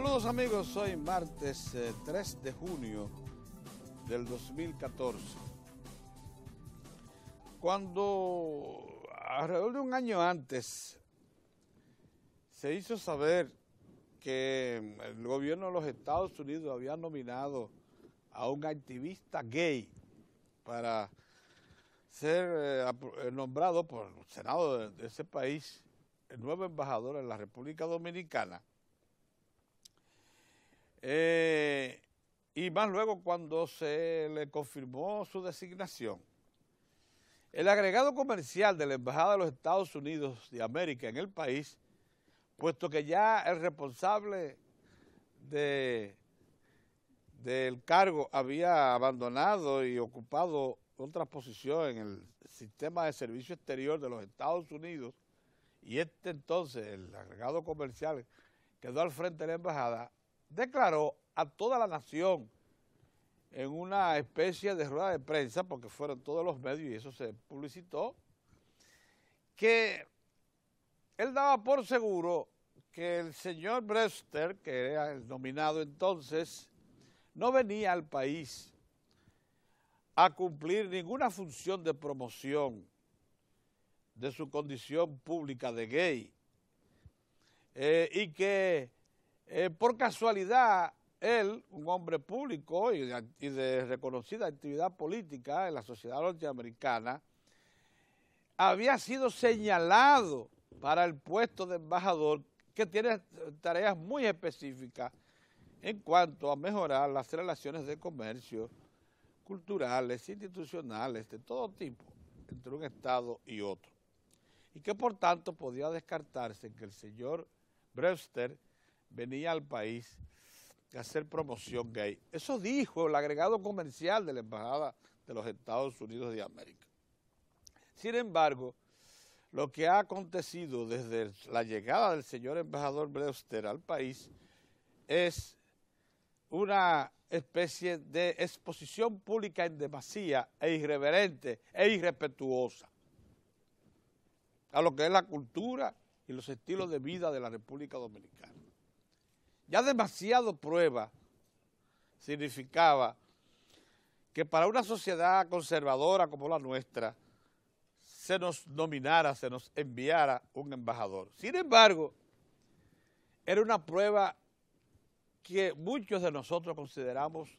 Saludos amigos, hoy martes 3 de junio del 2014. Cuando alrededor de un año antes se hizo saber que el gobierno de los Estados Unidos había nominado a un activista gay para ser nombrado por el Senado de ese país el nuevo embajador en la República Dominicana. Y más luego cuando se le confirmó su designación, el agregado comercial de la Embajada de los Estados Unidos de América en el país, puesto que ya el responsable del cargo había abandonado y ocupado otra posición en el sistema de servicio exterior de los Estados Unidos, y entonces el agregado comercial quedó al frente de la embajada, declaró a toda la nación en una especie de rueda de prensa, porque fueron todos los medios y eso se publicitó, que él daba por seguro que el señor Brewster, que era el nominado entonces, no venía al país a cumplir ninguna función de promoción de su condición pública de gay, y que por casualidad él, un hombre público y de reconocida actividad política en la sociedad norteamericana, había sido señalado para el puesto de embajador, que tiene tareas muy específicas en cuanto a mejorar las relaciones de comercio, culturales, institucionales, de todo tipo, entre un Estado y otro. Y que por tanto podía descartarse que el señor Brewster venía al país a hacer promoción gay. Eso dijo el agregado comercial de la Embajada de los Estados Unidos de América. Sin embargo, lo que ha acontecido desde la llegada del señor embajador Brewster al país es una especie de exposición pública en demasía e irreverente e irrespetuosa a lo que es la cultura y los estilos de vida de la República Dominicana. Ya demasiado prueba significaba que para una sociedad conservadora como la nuestra se nos nominara, se nos enviara un embajador. Sin embargo, era una prueba que muchos de nosotros consideramos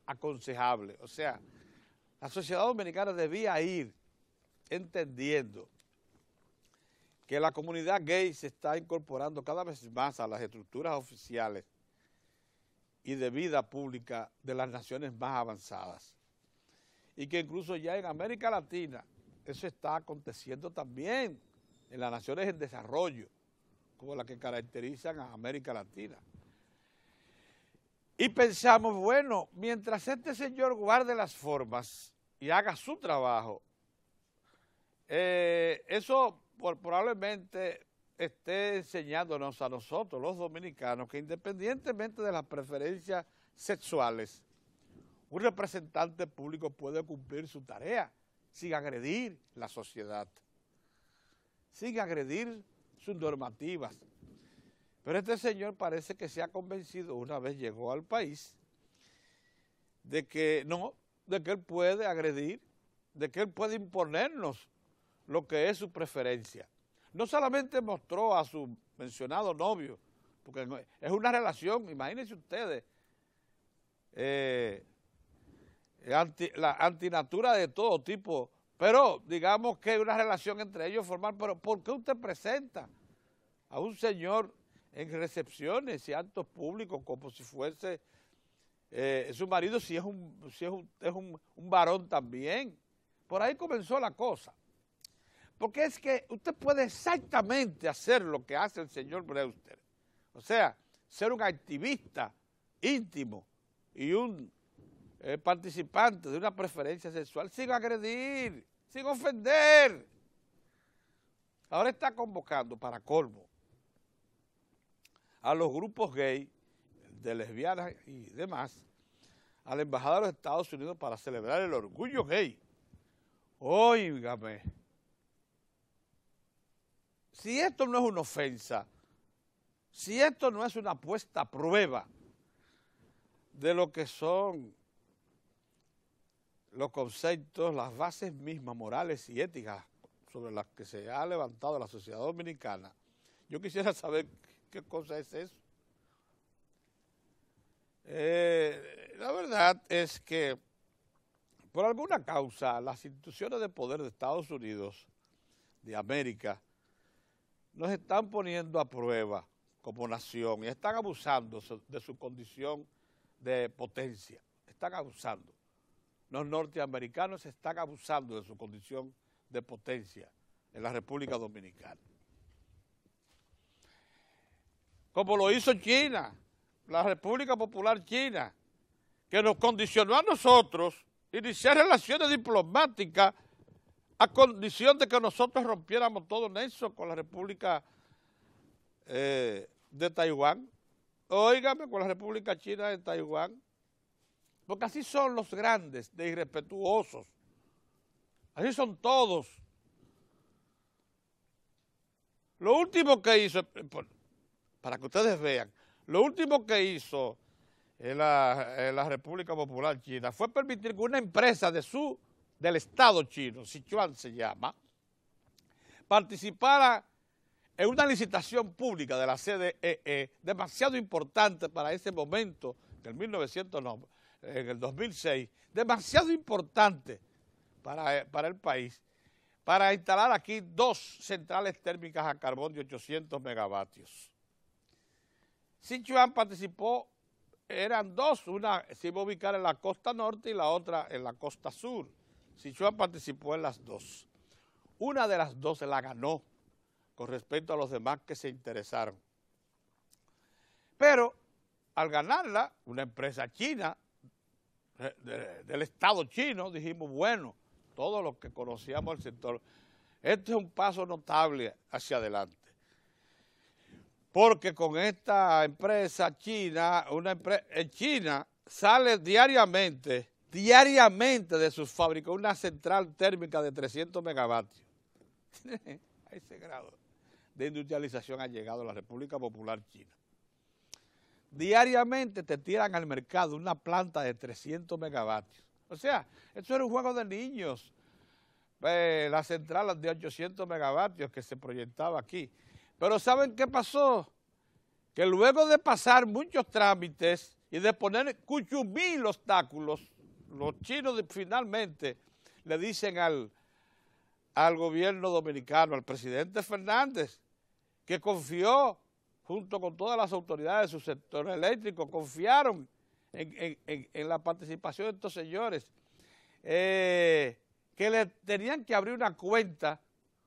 aconsejable. O sea, la sociedad dominicana debía ir entendiendo que la comunidad gay se está incorporando cada vez más a las estructuras oficiales y de vida pública de las naciones más avanzadas. Y que incluso ya en América Latina eso está aconteciendo también en las naciones en desarrollo, como las que caracterizan a América Latina. Y pensamos, bueno, mientras este señor guarde las formas y haga su trabajo, eso probablemente esté enseñándonos a nosotros, los dominicanos, que independientemente de las preferencias sexuales, un representante público puede cumplir su tarea sin agredir la sociedad, sin agredir sus normativas. Pero este señor parece que se ha convencido, una vez llegó al país, de que no, de que él puede agredir, de que él puede imponernos lo que es su preferencia. No solamente mostró a su mencionado novio, porque es una relación, imagínense ustedes, la antinatura de todo tipo, pero digamos que es una relación entre ellos formal. Pero ¿por qué usted presenta a un señor en recepciones y actos públicos como si fuese su marido, si es un varón también? Por ahí comenzó la cosa. Porque es que usted puede exactamente hacer lo que hace el señor Brewster. O sea, ser un activista íntimo y un participante de una preferencia sexual sin agredir, sin ofender. Ahora está convocando, para colmo, a los grupos gay, de lesbianas y demás, a la Embajada de los Estados Unidos para celebrar el orgullo gay. Óigame, si esto no es una ofensa, si esto no es una puesta a prueba de lo que son los conceptos, las bases mismas morales y éticas sobre las que se ha levantado la sociedad dominicana, yo quisiera saber qué cosa es eso. La verdad es que por alguna causa las instituciones de poder de Estados Unidos de América nos están poniendo a prueba como nación y están abusando de su condición de potencia, están abusando. Los norteamericanos están abusando de su condición de potencia en la República Dominicana. Como lo hizo China, la República Popular China, que nos condicionó a nosotros iniciar relaciones diplomáticas a condición de que nosotros rompiéramos todo nexo con la República de Taiwán. Óigame, con la República China de Taiwán. Porque así son los grandes de irrespetuosos. Así son todos. Lo último que hizo, para que ustedes vean, lo último que hizo en la República Popular China fue permitir que una empresa del Estado chino, Sichuan se llama, participara en una licitación pública de la CDE, demasiado importante para ese momento, en el 2006, demasiado importante para el país, para instalar aquí 2 centrales térmicas a carbón de 800 megavatios. Sichuan participó, eran 2, una se iba a ubicar en la costa norte y la otra en la costa sur. Sichuan participó en las 2. Una de las 2 la ganó con respecto a los demás que se interesaron. Pero al ganarla, una empresa china, del Estado chino, dijimos, bueno, todos los que conocíamos el sector, este es un paso notable hacia adelante. Porque con esta empresa china, China sale diariamente de sus fábricas una central térmica de 300 megavatios. A ese grado de industrialización ha llegado la República Popular China. Diariamente te tiran al mercado una planta de 300 megavatios. O sea, esto era un juego de niños. La central de 800 megavatios que se proyectaba aquí. Pero ¿saben qué pasó? Que luego de pasar muchos trámites y de poner cuchumil obstáculos, los chinos finalmente le dicen al gobierno dominicano, al presidente Fernández, que confió, junto con todas las autoridades de su sector eléctrico, confiaron en la participación de estos señores, que le tenían que abrir una cuenta,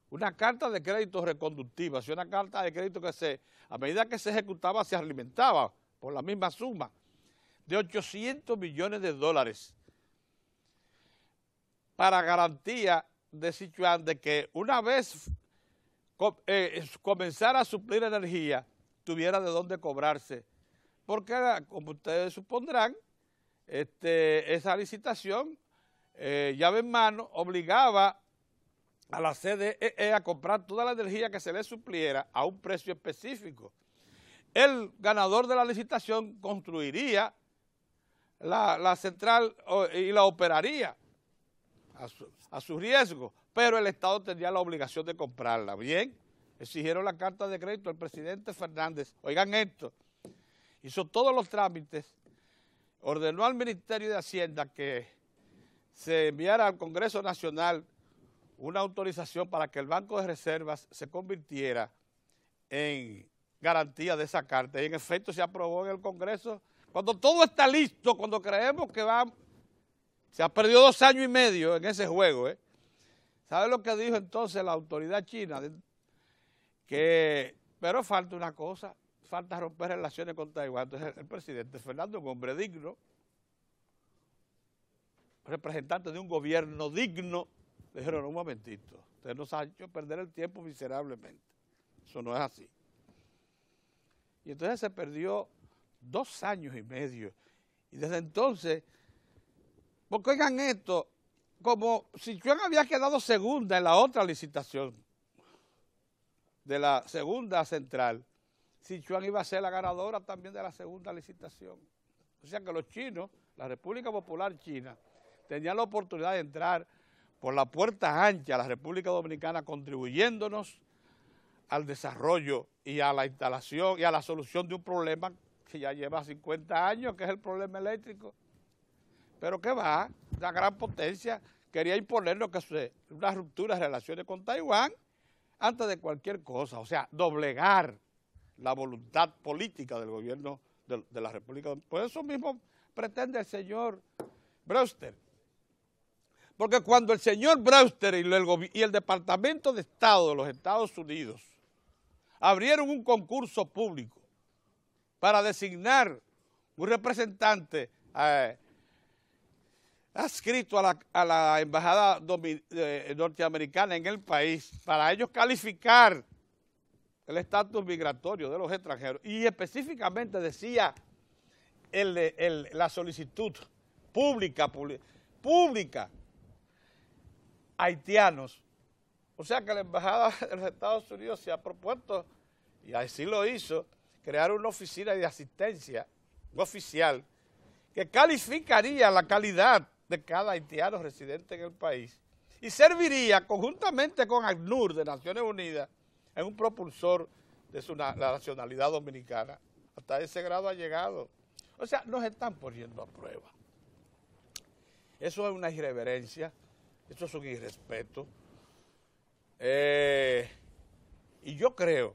una carta de crédito reconductiva, una carta de crédito que a medida que se ejecutaba se alimentaba por la misma suma, de 800 millones de dólares, para garantía de Sichuan de que una vez comenzara a suplir energía, tuviera de dónde cobrarse. Porque, como ustedes supondrán, esa licitación, llave en mano, obligaba a la CDE a comprar toda la energía que se le supliera a un precio específico. El ganador de la licitación construiría la central y la operaría a su riesgo, pero el Estado tendría la obligación de comprarla. Bien, exigieron la carta de crédito al presidente Fernández. Oigan esto, hizo todos los trámites, ordenó al Ministerio de Hacienda que se enviara al Congreso Nacional una autorización para que el Banco de Reservas se convirtiera en garantía de esa carta. Y en efecto se aprobó en el Congreso. Cuando todo está listo, cuando creemos que se ha perdido 2 años y medio en ese juego. ¿Sabe lo que dijo entonces la autoridad china? Pero falta una cosa, falta romper relaciones con Taiwán. Entonces el presidente Fernando, un hombre digno, representante de un gobierno digno, le dijeron, un momentito, usted nos ha hecho perder el tiempo miserablemente. Eso no es así. Y entonces se perdió 2 años y medio. Y desde entonces, porque oigan esto, como Sichuan había quedado segunda en la otra licitación de la segunda central, Sichuan iba a ser la ganadora también de la segunda licitación. O sea que los chinos, la República Popular China, tenían la oportunidad de entrar por la puerta ancha a la República Dominicana, contribuyéndonos al desarrollo y a la instalación y a la solución de un problema que ya lleva 50 años, que es el problema eléctrico. Pero ¿qué va? La gran potencia quería imponernos que una ruptura de relaciones con Taiwán antes de cualquier cosa, o sea, doblegar la voluntad política del gobierno de la República Dominicana. Por eso mismo pretende el señor Brewster. Porque cuando el señor Brewster y el Departamento de Estado de los Estados Unidos abrieron un concurso público para designar un representante adscrito a la embajada norteamericana en el país, para ellos calificar el estatus migratorio de los extranjeros, y específicamente decía la solicitud pública, haitianos. O sea que la embajada de los Estados Unidos se ha propuesto, y así lo hizo, crear una oficina de asistencia, un oficial, que calificaría la calidad de cada haitiano residente en el país y serviría conjuntamente con ACNUR de Naciones Unidas en un propulsor de la nacionalidad dominicana. Hasta ese grado ha llegado. O sea, nos están poniendo a prueba. Eso es una irreverencia, eso es un irrespeto. Y yo creo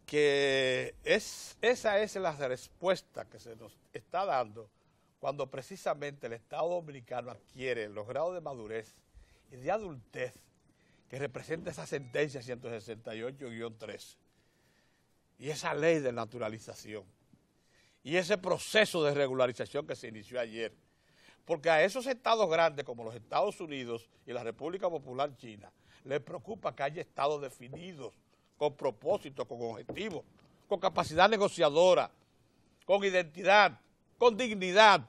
que esa es la respuesta que se nos está dando cuando precisamente el Estado Dominicano adquiere los grados de madurez y de adultez que representa esa sentencia 168-13 y esa ley de naturalización y ese proceso de regularización que se inició ayer. Porque a esos estados grandes como los Estados Unidos y la República Popular China les preocupa que haya estados definidos, con propósito, con objetivos, con capacidad negociadora, con identidad, con dignidad.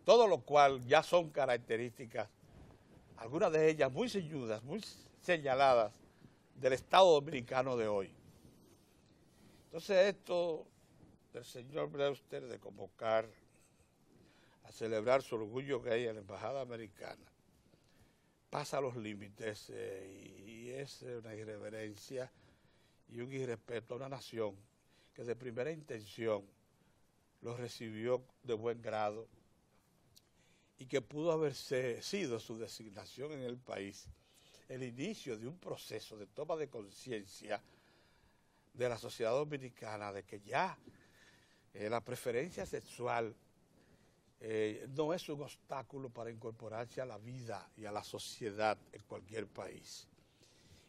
Todo lo cual ya son características, algunas de ellas muy ceñudas, muy señaladas del Estado Dominicano de hoy. Entonces esto del señor Brewster de convocar a celebrar su orgullo gay en la Embajada Americana pasa los límites y es una irreverencia y un irrespeto a una nación que de primera intención lo recibió de buen grado y que pudo haberse sido su designación en el país el inicio de un proceso de toma de conciencia de la sociedad dominicana de que ya la preferencia sexual no es un obstáculo para incorporarse a la vida y a la sociedad en cualquier país.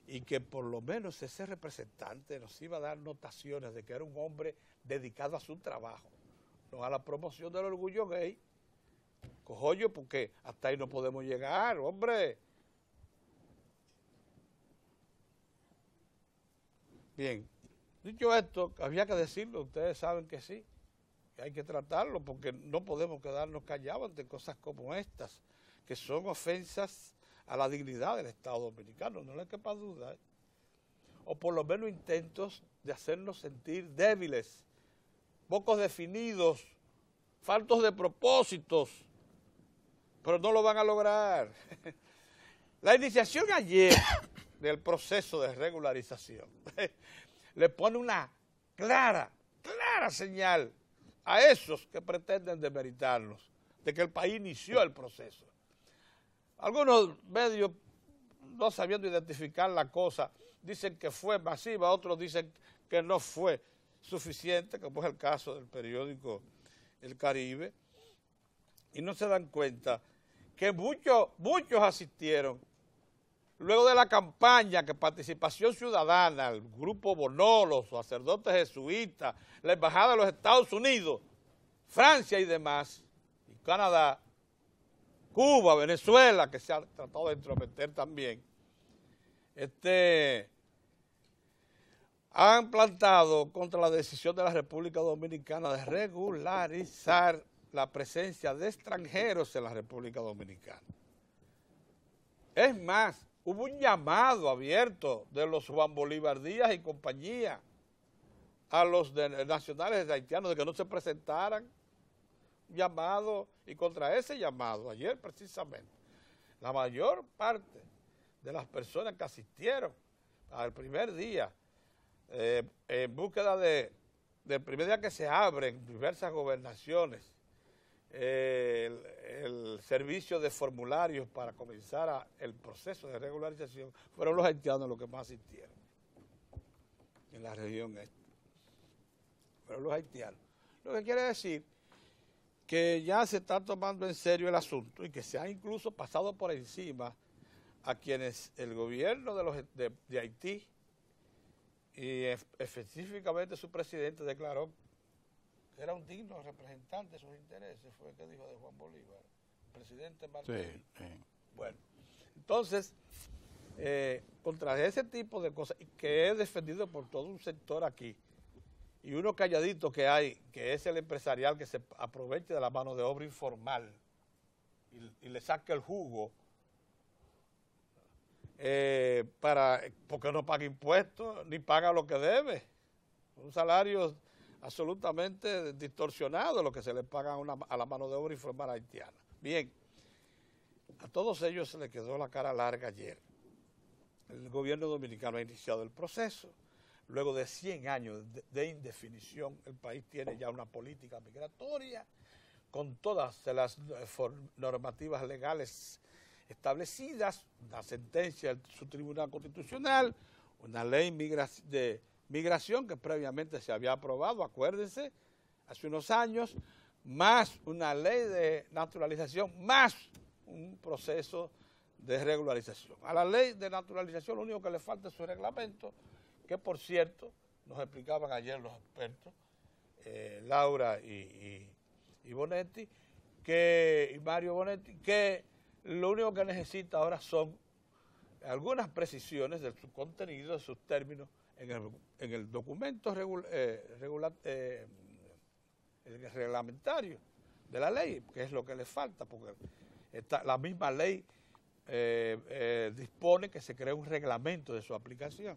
Y que por lo menos ese representante nos iba a dar notaciones de que era un hombre dedicado a su trabajo, no a la promoción del orgullo gay. Cojollo, porque hasta ahí no podemos llegar, hombre. Bien, dicho esto, había que decirlo, ustedes saben que sí, que hay que tratarlo, porque no podemos quedarnos callados ante cosas como estas, que son ofensas a la dignidad del Estado Dominicano, no le quepa duda, o por lo menos intentos de hacernos sentir débiles, pocos definidos, faltos de propósitos, pero no lo van a lograr. La iniciación ayer del proceso de regularización le pone una clara señal a esos que pretenden demeritarnos de que el país inició el proceso. Algunos medios, no sabiendo identificar la cosa, dicen que fue masiva, otros dicen que no fue suficiente, como es el caso del periódico El Caribe, y no se dan cuenta que muchos asistieron luego de la campaña, que Participación Ciudadana, el grupo Bonó, los sacerdotes jesuitas, la Embajada de los Estados Unidos, Francia y demás, y Canadá, Cuba, Venezuela, que se ha tratado de entrometer también, han plantado contra la decisión de la República Dominicana de regularizar la presencia de extranjeros en la República Dominicana. Es más, hubo un llamado abierto de los Juan Bolívar Díaz y compañía a los nacionales haitianos de que no se presentaran. Un llamado, y contra ese llamado, ayer precisamente, la mayor parte de las personas que asistieron al primer día, en búsqueda del primer día que se abren diversas gobernaciones, el servicio de formularios para comenzar el proceso de regularización, fueron los haitianos los que más asistieron en la región este. Fueron los haitianos. Lo que quiere decir que ya se está tomando en serio el asunto y que se ha incluso pasado por encima a quienes el gobierno de Haití y específicamente su presidente declaró que era un digno representante de sus intereses, fue el que dijo de Juan Bolívar, presidente Martínez. Sí, sí. Bueno, entonces, contra ese tipo de cosas, que es defendido por todo un sector aquí, y uno calladito que hay, que es el empresarial que se aproveche de la mano de obra informal y le saque el jugo, porque no paga impuestos, ni paga lo que debe. Un salario absolutamente distorsionado lo que se le paga a la mano de obra informal haitiana. Bien, a todos ellos se les quedó la cara larga ayer. El gobierno dominicano ha iniciado el proceso. Luego de 100 años de indefinición, el país tiene ya una política migratoria con todas las normativas legales establecidas, una sentencia de su Tribunal Constitucional, una ley de migración que previamente se había aprobado, acuérdense, hace unos años, más una ley de naturalización, más un proceso de regularización. A la ley de naturalización lo único que le falta es su reglamento, que por cierto, nos explicaban ayer los expertos, Laura y Bonetti, y Mario Bonetti, que lo único que necesita ahora son algunas precisiones de su contenido, de sus términos, en el documento reglamentario de la ley, que es lo que le falta, porque la misma ley dispone que se cree un reglamento de su aplicación.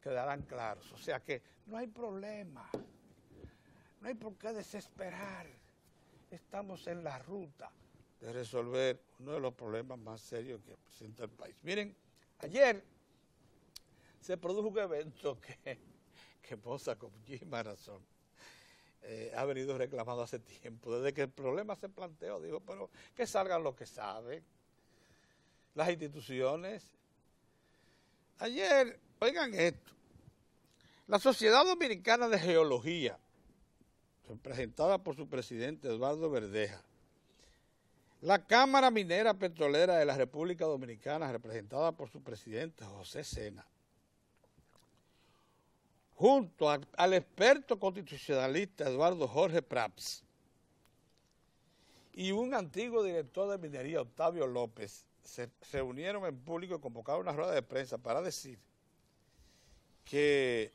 Quedarán claros. O sea que no hay problema, no hay por qué desesperar. Estamos en la ruta de resolver uno de los problemas más serios que presenta el país. Miren, ayer se produjo un evento que Moza, con muchísima razón, ha venido reclamando hace tiempo. Desde que el problema se planteó, digo, pero que salgan los que saben, las instituciones. Ayer, oigan esto, la Sociedad Dominicana de Geología, representada por su presidente Eduardo Verdeja, la Cámara Minera Petrolera de la República Dominicana, representada por su presidente José Sena, junto al experto constitucionalista Eduardo Jorge Prats y un antiguo director de minería, Octavio López, se reunieron en público y convocaron una rueda de prensa para decir que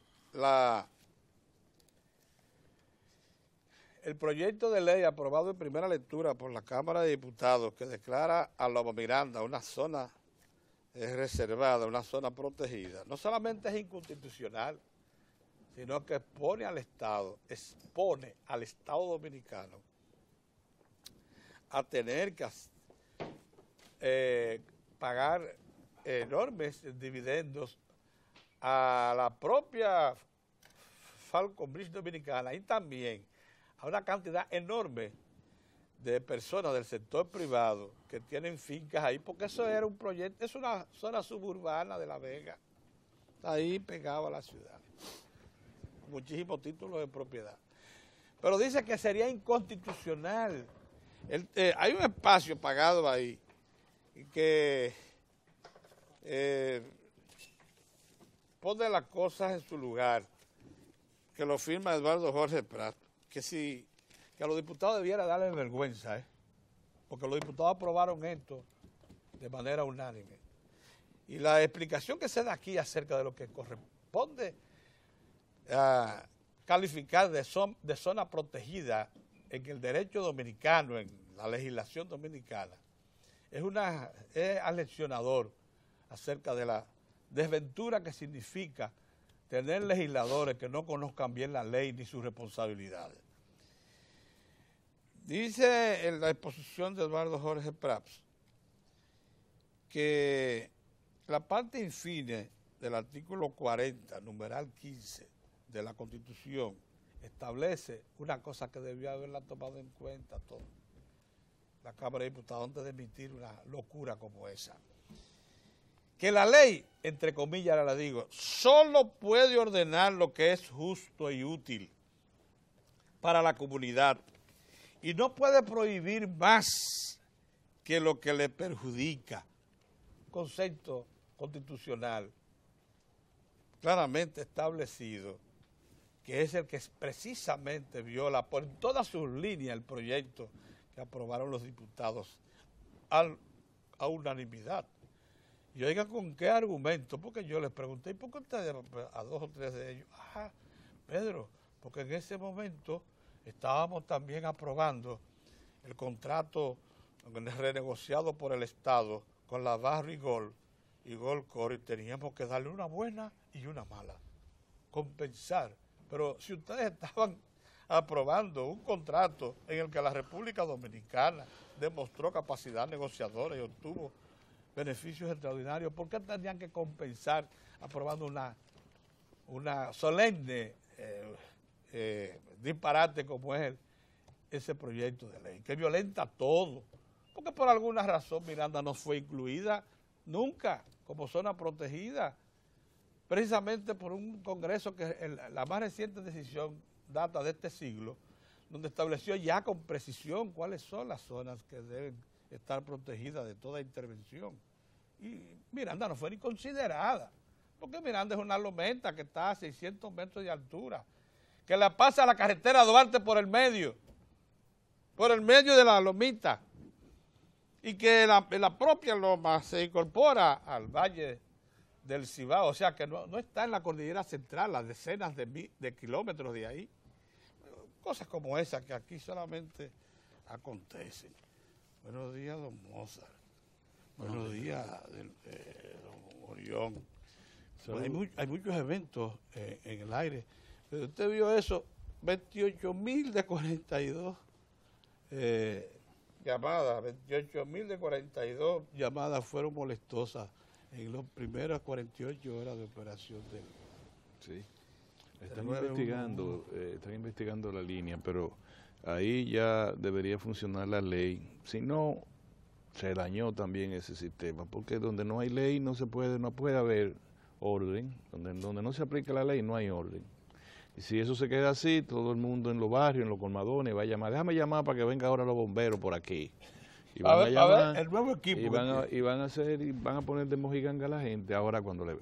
el proyecto de ley aprobado en primera lectura por la Cámara de Diputados que declara a Loma Miranda una zona reservada, una zona protegida, no solamente es inconstitucional, sino que expone al Estado dominicano a tener que pagar enormes dividendos a la propia Falcon Bridge Dominicana y también a una cantidad enorme de personas del sector privado que tienen fincas ahí, porque eso era un proyecto, es una zona suburbana de La Vega, ahí pegado a la ciudad, muchísimos títulos de propiedad. Pero dice que sería inconstitucional. Hay un espacio pagado ahí que pone las cosas en su lugar, que lo firma Eduardo Jorge Prat, que a los diputados debiera darle vergüenza, porque los diputados aprobaron esto de manera unánime. Y la explicación que se da aquí acerca de lo que corresponde a calificar de zona protegida en el derecho dominicano, en la legislación dominicana, es aleccionador acerca de la desventura que significa tener legisladores que no conozcan bien la ley ni sus responsabilidades. Dice en la exposición de Eduardo Jorge Prats que la parte infine del artículo 40, numeral 15 de la Constitución, establece una cosa que debió haberla tomado en cuenta todo la Cámara de Diputados antes de emitir una locura como esa. Que la ley, entre comillas ahora la digo, solo puede ordenar lo que es justo y útil para la comunidad y no puede prohibir más que lo que le perjudica. Concepto constitucional claramente establecido, que es el que precisamente viola por todas sus líneas el proyecto que aprobaron los diputados a unanimidad. Y oigan con qué argumento, porque yo les pregunté, ¿y por qué ustedes, a 2 o 3 de ellos? Pedro, porque en ese momento estábamos también aprobando el contrato renegociado por el Estado con la Barro y Gol Cor, y teníamos que darle una buena y una mala, compensar. Pero si ustedes estaban aprobando un contrato en el que la República Dominicana demostró capacidad negociadora y obtuvo beneficios extraordinarios, ¿por qué tendrían que compensar aprobando una solemne disparate como es ese proyecto de ley, que violenta todo? Porque por alguna razón Miranda no fue incluida nunca como zona protegida, precisamente por un Congreso que la más reciente decisión data de este siglo, donde estableció ya con precisión cuáles son las zonas que deben estar protegidas de toda intervención. Y Miranda no fue ni considerada, porque Miranda es una lometa que está a 600 metros de altura, que la pasa la carretera Duarte por el medio de la lomita, y que la propia loma se incorpora al valle del Cibao, o sea que no está en la cordillera central, a decenas de kilómetros de ahí. Cosas como esas que aquí solamente acontecen. Buenos días, don Mozart. Buenos días, don Orión. Hay muchos eventos en el aire. Pero usted vio eso, 28.000 de 42 llamadas, 28.000 de 42 llamadas fueron molestosas en las primeras 48 horas de operación del... Sí. Están investigando la línea, pero ahí ya debería funcionar la ley. Si no, se dañó también ese sistema, porque donde no hay ley no puede haber orden. Donde no se aplica la ley no hay orden. Y si eso se queda así, todo el mundo en los barrios, en los colmadones va a llamar, déjame llamar para que venga ahora los bomberos por aquí. Y van a llamar, el nuevo equipo. Y van a poner de mojiganga a la gente. Ahora cuando le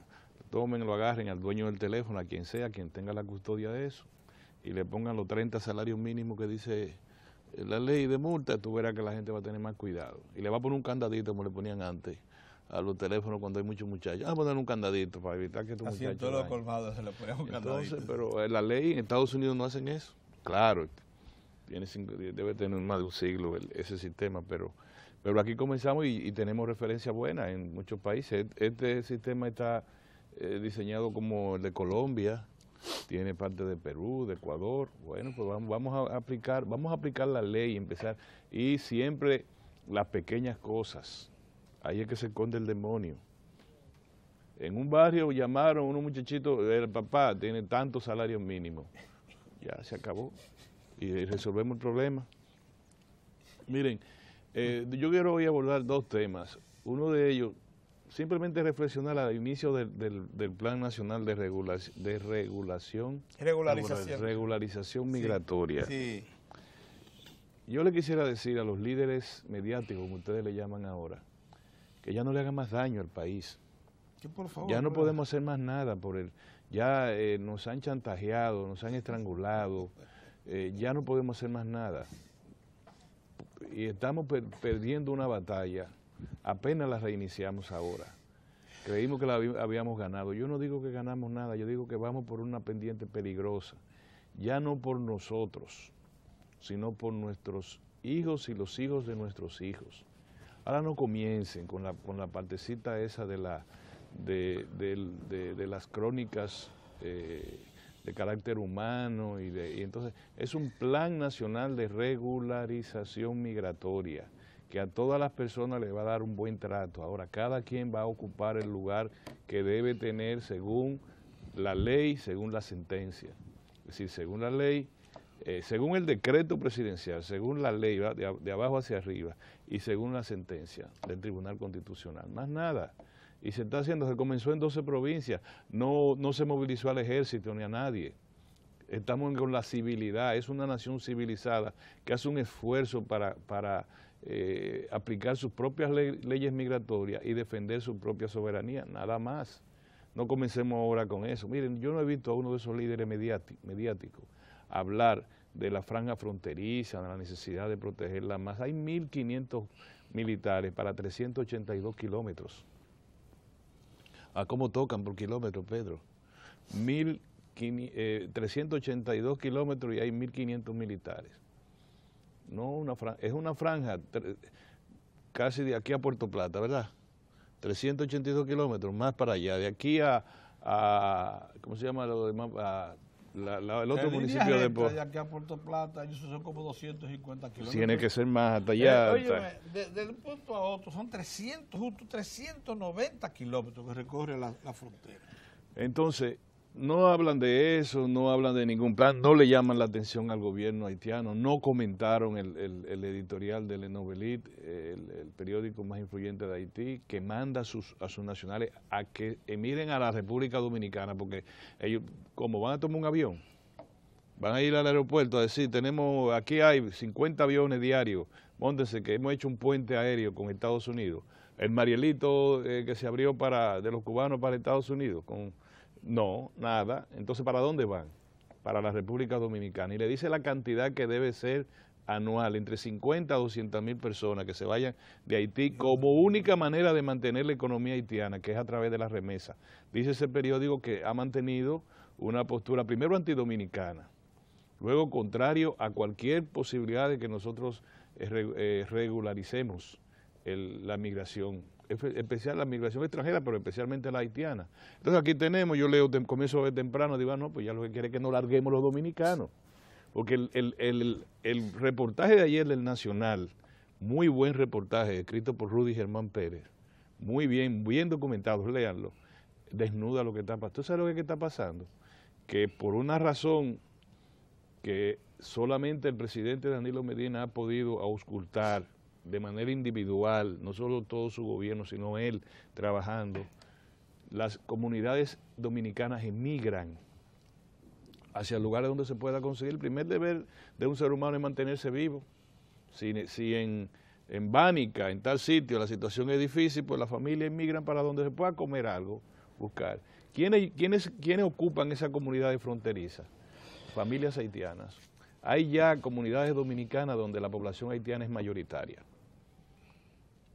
tomen, lo agarren al dueño del teléfono, a quien sea, quien tenga la custodia de eso, y le pongan los 30 salarios mínimos que dice la ley de multa, tú verás que la gente va a tener más cuidado. Y le va a poner un candadito como le ponían antes a los teléfonos cuando hay muchos muchachos. Vamos a poner un candadito para evitar que estos muchachos... Así en todos los colmados se le pone un candadito. Entonces, pero la ley en Estados Unidos no hacen eso. Claro, debe tener más de un siglo ese sistema, pero aquí comenzamos y tenemos referencias buenas en muchos países. Este sistema está diseñado como el de Colombia, tiene parte de Perú, de Ecuador. Bueno, pues vamos a aplicar la ley y empezar. Y siempre las pequeñas cosas. Ahí es que se esconde el demonio. En un barrio llamaron a unos muchachitos, el papá tiene tantos salarios mínimos. Ya se acabó. Y resolvemos el problema. Miren, yo quiero hoy abordar 2 temas. Uno de ellos, simplemente reflexionar al inicio del Plan Nacional de Regularización Migratoria. Sí. Yo le quisiera decir a los líderes mediáticos, como ustedes le llaman ahora, que ya no le hagan más daño al país. Que por favor, ya no podemos hacer más nada por él. Ya nos han chantajeado, nos han estrangulado, ya no podemos hacer más nada. Y estamos perdiendo una batalla, apenas la reiniciamos ahora. Creímos que la habíamos ganado. Yo no digo que ganamos nada, yo digo que vamos por una pendiente peligrosa. Ya no por nosotros, sino por nuestros hijos y los hijos de nuestros hijos. Ahora no comiencen con la partecita esa de de las crónicas de carácter humano y entonces es un plan nacional de regularización migratoria que a todas las personas le va a dar un buen trato. Ahora, cada quien va a ocupar el lugar que debe tener según la ley, según la sentencia. Es decir, según la ley, según el decreto presidencial, según la ley, ¿va? De abajo hacia arriba, y según la sentencia del Tribunal Constitucional. Más nada. Y se está haciendo, se comenzó en 12 provincias, no se movilizó al ejército ni a nadie. Estamos con la civilidad, es una nación civilizada que hace un esfuerzo para aplicar sus propias leyes migratorias y defender su propia soberanía, nada más. No comencemos ahora con eso. Miren, yo no he visto a uno de esos líderes mediáticos hablar de la franja fronteriza, de la necesidad de protegerla más. Hay 1.500 militares para 382 kilómetros. ¿A cómo tocan por kilómetro, Pedro? 382 kilómetros y hay 1.500 militares. No, es una franja casi de aquí a Puerto Plata, ¿verdad? 382 kilómetros, más para allá. De aquí a ¿cómo se llama lo demás? El otro municipio de aquí a Puerto Plata, ellos son como 250 kilómetros. Tiene que ser más hasta allá. Óyeme, de un punto a otro son 390 kilómetros que recorre la frontera. Entonces, no hablan de eso, no hablan de ningún plan, no le llaman la atención al gobierno haitiano, no comentaron el editorial de Le Noveliste, el periódico más influyente de Haití, que manda a sus nacionales a que emigren a la República Dominicana, porque ellos, como van a tomar un avión, van a ir al aeropuerto a decir, aquí hay 50 aviones diarios, móntense que hemos hecho un puente aéreo con Estados Unidos, el Marielito que se abrió de los cubanos para Estados Unidos, no, nada. Entonces, ¿para dónde van? Para la República Dominicana. Y le dice la cantidad que debe ser anual, entre 50 a 200 mil personas que se vayan de Haití como única manera de mantener la economía haitiana, que es a través de la remesa. Dice ese periódico que ha mantenido una postura primero antidominicana, luego contrario a cualquier posibilidad de que nosotros regularicemos la migración, especial la migración extranjera, pero especialmente la haitiana. Entonces aquí tenemos, yo leo, comienzo a ver temprano, digo, no, pues ya lo que quiere es que nos larguemos los dominicanos, porque el reportaje de ayer del Nacional, muy buen reportaje, escrito por Rudy Germán Pérez, muy bien documentado, léanlo, desnuda lo que está pasando. ¿Tú sabes lo que está pasando? Que por una razón que solamente el presidente Danilo Medina ha podido auscultar de manera individual, no solo todo su gobierno, sino él trabajando, las comunidades dominicanas emigran hacia lugares donde se pueda conseguir. El primer deber de un ser humano es mantenerse vivo. Si en Bánica, en tal sitio, la situación es difícil, pues las familias emigran para donde se pueda comer algo, buscar. ¿Quiénes ocupan esa comunidad fronteriza? Familias haitianas. Hay ya comunidades dominicanas donde la población haitiana es mayoritaria.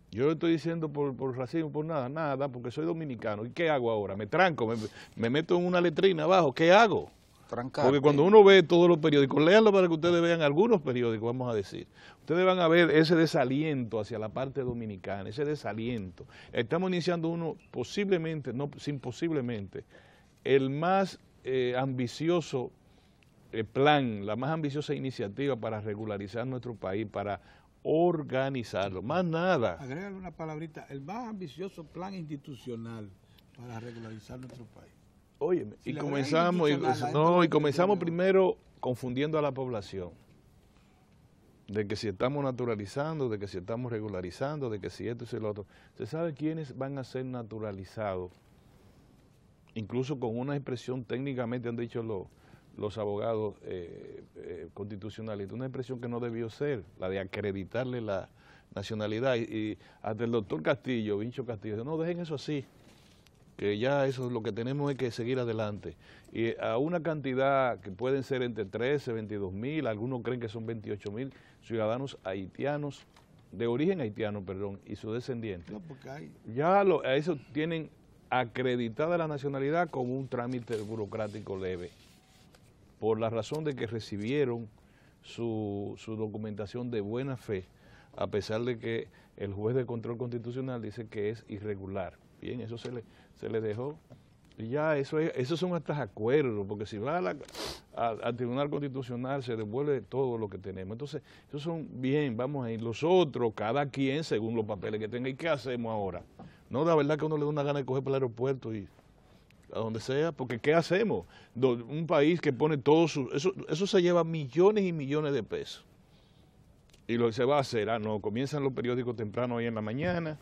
Yo no estoy diciendo por racismo, por nada, porque soy dominicano. ¿Y qué hago ahora? Me tranco, me meto en una letrina abajo. ¿Qué hago? Trancarte. Porque cuando uno ve todos los periódicos, léanlo para que ustedes vean algunos periódicos, vamos a decir. Ustedes van a ver ese desaliento hacia la parte dominicana, ese desaliento. Estamos iniciando uno posiblemente, el más ambicioso plan, la más ambiciosa iniciativa para regularizar nuestro país, para organizarlo, más nada. Agrégale una palabrita, el más ambicioso plan institucional para regularizar nuestro país. Oye, y comenzamos primero confundiendo a la población, de que si estamos naturalizando, de que si estamos regularizando, de que si esto y lo otro. ¿Se sabe quiénes van a ser naturalizados? Incluso con una expresión técnicamente han dicho los abogados constitucionalistas, una expresión que no debió ser, la de acreditarle la nacionalidad. Y hasta el doctor Castillo, Vincho Castillo, no, dejen eso así, que ya eso lo que tenemos es que seguir adelante. Y a una cantidad que pueden ser entre 13, 22 mil, algunos creen que son 28 mil ciudadanos haitianos, de origen haitiano, perdón, y sus descendientes. No, porque hay... Ya a eso tienen acreditada la nacionalidad como un trámite burocrático leve, por la razón de que recibieron su documentación de buena fe, a pesar de que el juez de control constitucional dice que es irregular. Bien, eso se se le dejó. Y ya esos son hasta acuerdos, porque si va al Tribunal Constitucional se devuelve todo lo que tenemos. Entonces, esos son bien, vamos a ir. Los otros, cada quien según los papeles que tenga. ¿Y qué hacemos ahora? No, la verdad que uno le da una gana de coger para el aeropuerto y a donde sea, porque ¿qué hacemos? Un país que pone todo su... Eso se lleva millones y millones de pesos. Y lo que se va a hacer, no, comienzan los periódicos temprano ahí en la mañana,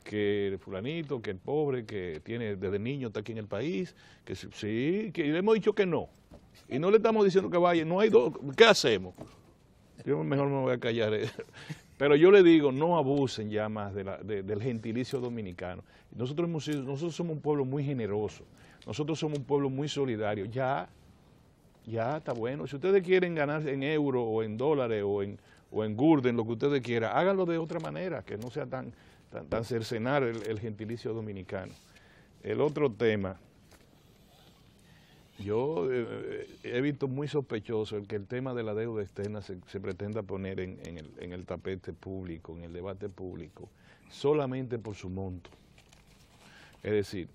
que el fulanito, que el pobre, que tiene desde niño está aquí en el país, que sí, que le hemos dicho que no. Y no le estamos diciendo que vaya, no hay dos, ¿qué hacemos? Yo mejor me voy a callar. Pero yo le digo, no abusen ya más del gentilicio dominicano. Nosotros somos un pueblo muy generoso, nosotros somos un pueblo muy solidario. Ya está bueno. Si ustedes quieren ganar en euros o en dólares o en gulden, lo que ustedes quieran, háganlo de otra manera, que no sea tan cercenar el gentilicio dominicano. El otro tema, yo he visto muy sospechoso el que el tema de la deuda externa se pretenda poner en el tapete público, en el debate público, solamente por su monto. Es decir,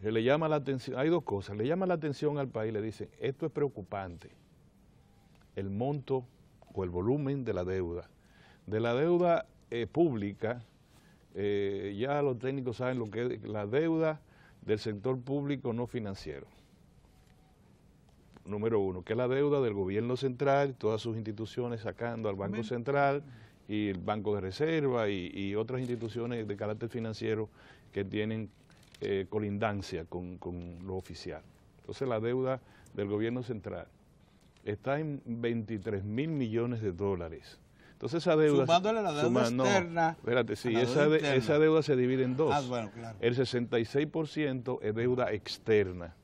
se le llama la atención, hay dos cosas, le llama la atención al país, le dicen, esto es preocupante, el monto o el volumen de la deuda. De la deuda pública, ya los técnicos saben lo que es la deuda del sector público no financiero. Número uno, que es la deuda del gobierno central, todas sus instituciones sacando al Banco Central y el Banco de Reserva y otras instituciones de carácter financiero que tienen colindancia con lo oficial. Entonces la deuda del gobierno central está en 23.000 millones de dólares. Entonces esa deuda... Sumándole la deuda externa. No, espérate, sí, esa deuda se divide en dos. Bueno, claro. El 66% es deuda externa,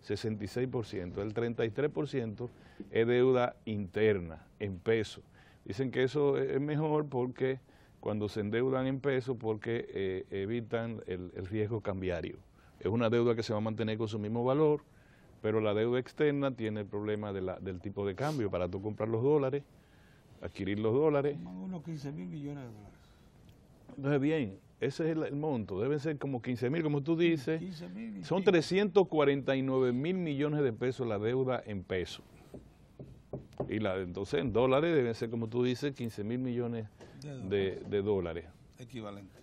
66%. El 33% es deuda interna, en pesos. Dicen que eso es mejor porque cuando se endeudan en pesos porque evitan el riesgo cambiario. Es una deuda que se va a mantener con su mismo valor, pero la deuda externa tiene el problema del tipo de cambio. Para tú comprar los dólares, adquirir los dólares. Unos 15.000 millones de dólares. Entonces, bien, ese es el monto. Deben ser como 15.000, como tú dices. 15.000. Son 349.000 millones de pesos la deuda en pesos. Y entonces en dólares deben ser, como tú dices, 15.000 millones de dólares. Equivalente.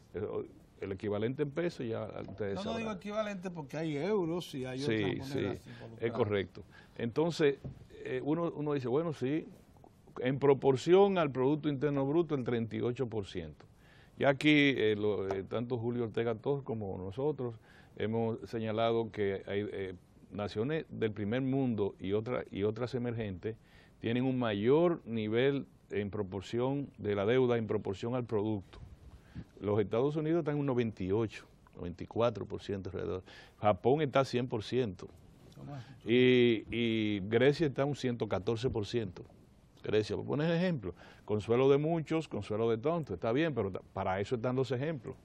El equivalente en pesos ya ustedes sabrán. No digo equivalente porque hay euros y hay otras monedas. Sí, es correcto. Entonces, uno dice, bueno, sí, en proporción al Producto Interno Bruto, el 38%. Ya aquí, tanto Julio Ortega Torres como nosotros, hemos señalado que hay naciones del primer mundo y otras emergentes tienen un mayor nivel en proporción de la deuda en proporción al producto. Los Estados Unidos están en un 98, 94% alrededor. Japón está 100%. Y Grecia está un 114%. Grecia, por poner ejemplo, consuelo de muchos, consuelo de tontos, está bien, pero para eso están los ejemplos.